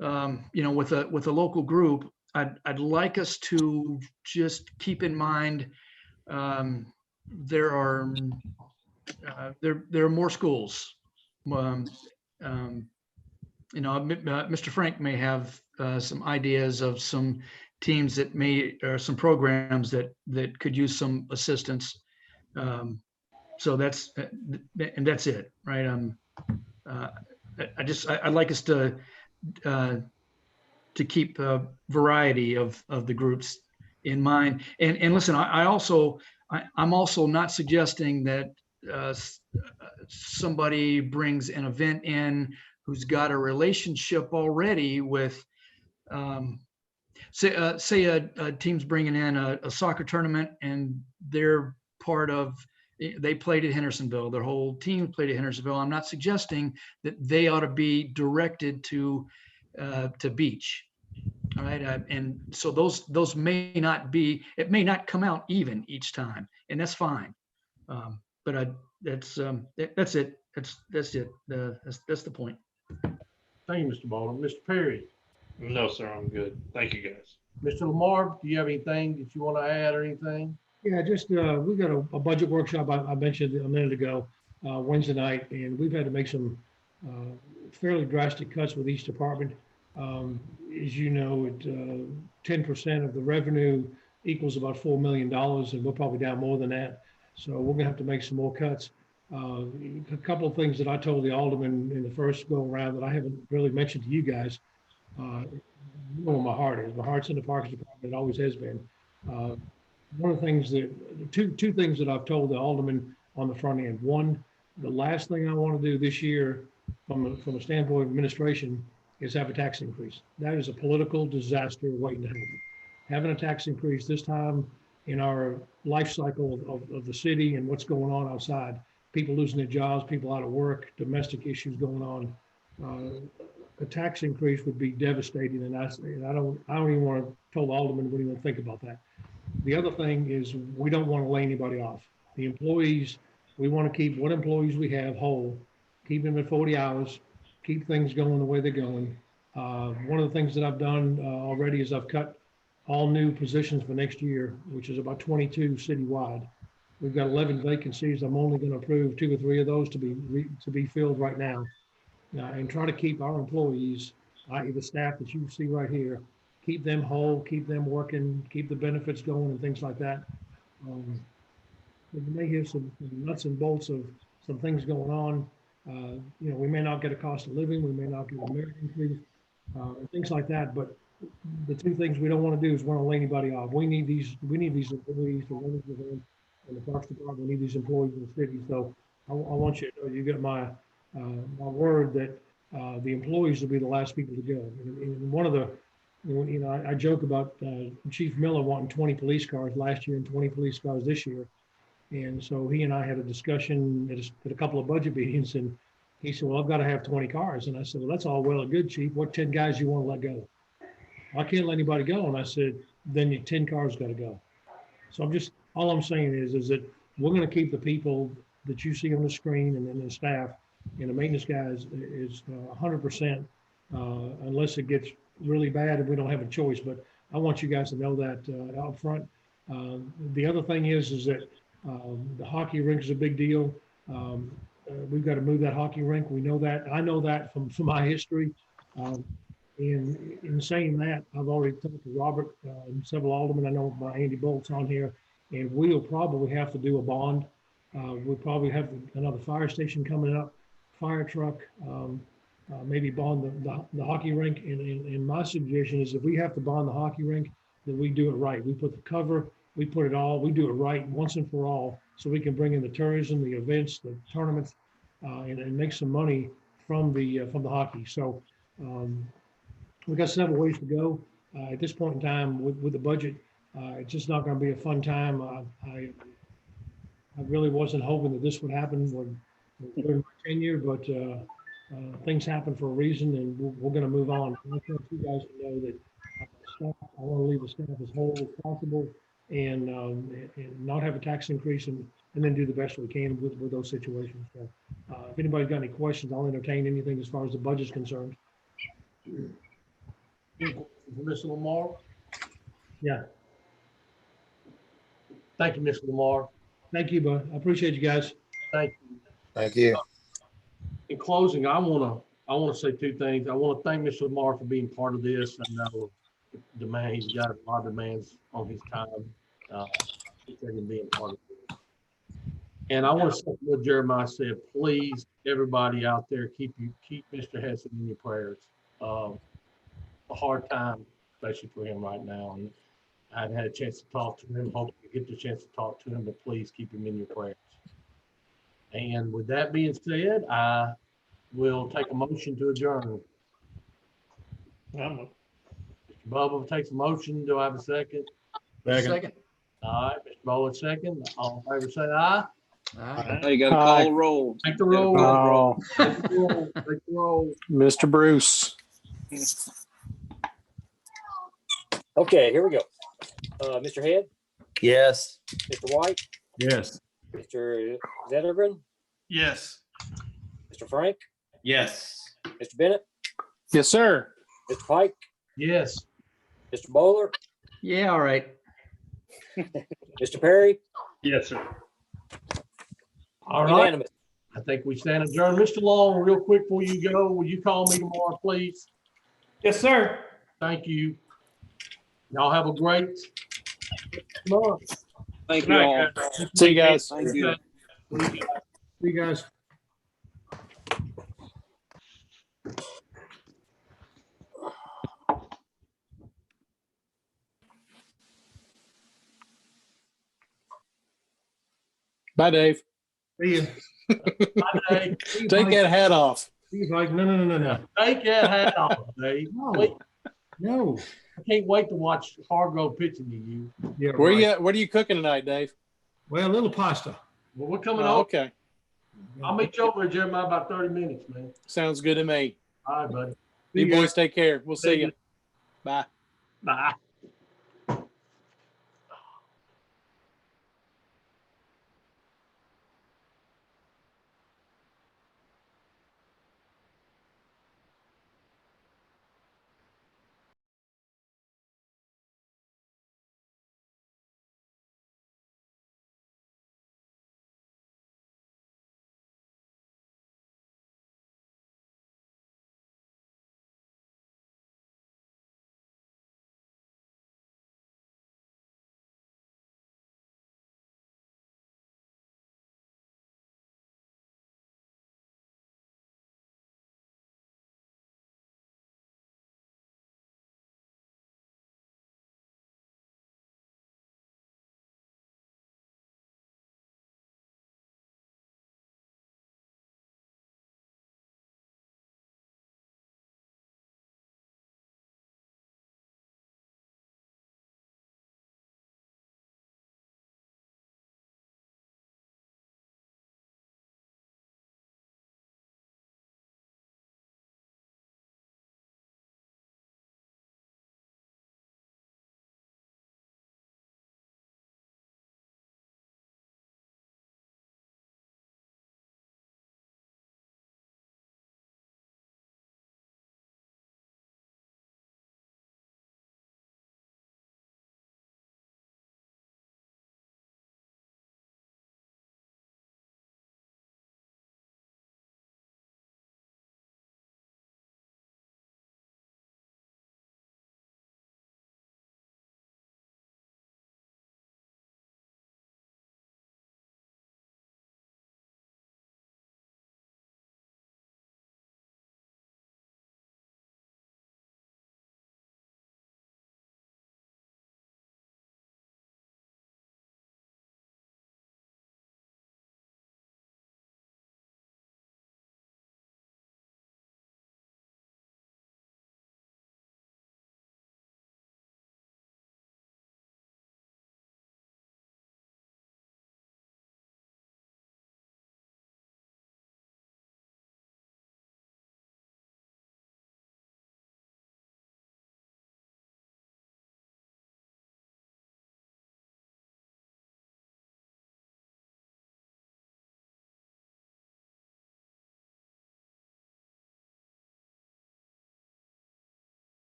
with a local group, I'd like us to just keep in mind there are more schools. Mr. Frank may have some ideas of some teams or some programs that could use some assistance. So that's it, right? I'd like us to keep a variety of the groups in mind. And listen, I'm also not suggesting that somebody brings an event in who's got a relationship already with, say a team's bringing in a soccer tournament and they're part of, they played at Hendersonville, their whole team played at Hendersonville. I'm not suggesting that they ought to be directed to Beach. All right, and so those may not be. It may not come out even each time, and that's fine. But that's it. That's it. That's the point. Thank you, Mr. Baldwin. Mr. Perry. No, sir, I'm good. Thank you, guys. Mr. Lamar, do you have anything that you want to add or anything? Yeah, just we got a budget workshop I mentioned a minute ago, Wednesday night, and we've had to make some fairly drastic cuts with each department. As you know, 10% of the revenue equals about $4 million, and we're probably down more than that. So we're gonna have to make some more cuts. A couple of things that I told the aldermen in the first go around that I haven't really mentioned to you guys. You know where my heart is. My heart's in the Parks Department. It always has been. One of the things two things that I've told the aldermen on the front end. One, the last thing I want to do this year from a standpoint of administration is have a tax increase. That is a political disaster waiting to happen. Having a tax increase this time in our life cycle of the city and what's going on outside, people losing their jobs, people out of work, domestic issues going on. A tax increase would be devastating, and I don't even want to tell the alderman what he would think about that. The other thing is we don't want to lay anybody off. The employees, we want to keep what employees we have whole, keep them at 40 hours, keep things going the way they're going. One of the things that I've done already is I've cut all new positions for next year, which is about 22 citywide. We've got 11 vacancies. I'm only going to approve 2 or 3 of those to be filled right now, and try to keep our employees, i.e. the staff that you see right here, keep them whole, keep them working, keep the benefits going and things like that. You may hear some nuts and bolts of some things going on. We may not get a cost of living, we may not get a merit increase, things like that. But the 2 things we don't want to do is want to lay anybody off. We need these employees to run the event in the Parks Department. We need these employees in the city. So I want you to know you get my word that the employees will be the last people to go. And one of the, I joke about Chief Miller wanting 20 police cars last year and 20 police cars this year. And so he and I had a discussion at a couple of budget meetings, and he said, well, I've got to have 20 cars. And I said, well, that's all well and good, Chief. What 10 guys you want to let go? I can't let anybody go. And I said, then your 10 cars got to go. So all I'm saying is that we're going to keep the people that you see on the screen, and then the staff and the maintenance guys is 100%, unless it gets really bad and we don't have a choice. But I want you guys to know that out front. The other thing is that the hockey rink is a big deal. We've got to move that hockey rink. We know that. I know that from my history. In saying that, I've already talked to Robert and several aldermen. I know my Andy Bolt's on here, and we'll probably have to do a bond. We'll probably have another fire station coming up, fire truck, maybe bond the hockey rink. And my suggestion is if we have to bond the hockey rink, then we do it right. We put the cover, we put it all, we do it right once and for all, so we can bring in the tourism, the events, the tournaments, and make some money from the hockey. So we've got several ways to go. At this point in time, with the budget, it's just not going to be a fun time. I really wasn't hoping that this would happen during my tenure, but things happen for a reason, and we're going to move on. I want you guys to know that I want to leave the staff as whole as possible, and not have a tax increase, and then do the best we can with those situations. So if anybody's got any questions, I'll entertain anything as far as the budget's concerned. Mr. Lamar? Yeah. Thank you, Mr. Lamar. Thank you, bud. I appreciate you guys. Thank you. Thank you. In closing, I want to say 2 things. I want to thank Mr. Lamar for being part of this. I know he's got a lot of demands on his time. He's being part of this. And I want to say what Jeremiah said. Please, everybody out there, keep Mr. Heston in your prayers. A hard time, especially for him right now. And I've had a chance to talk to him. Hope you get the chance to talk to him, but please keep him in your prayers. And with that being said, I will take a motion to adjourn. Mr. Bubba takes a motion. Do I have a second? Second. All right, Mr. Bowler, second. All in favor, say aye. Hey, you got to call the roll. Take the roll. Oh, Take the roll. Take the roll. Mr. Bruce. Okay, here we go. Mr. Head, Yes. Mr. White, Yes. Mr. Zettergren, Yes. Mr. Frank, Yes. Mr. Bennett, Yes, sir. Mr. Pike, Yes. Mr. Bowler, Yeah, all right. Mr. Perry. Yes, sir. All right. Unanimous. I think we stand adjourned. Mr. Long, real quick before you go, will you call me tomorrow, please? Yes, sir. Thank you. Y'all have a great month. Thank Good you night, all. guys. See you guys. Thank you. See you guys. Bye, Dave. See you. Bye, Dave. Take that hat off. He's like, no. Take that hat off, Dave. No. Wait, No. I can't wait to watch Hargrove pitching to you. Yeah, Where right. you at? What are you cooking tonight, Dave? Well, a little pasta. Well, we're coming Oh, over. okay. I'll meet you over there, Jeremiah, about 30 minutes, man. Sounds good to me. All right, buddy. You See boys take care. We'll see you. Bye. Bye.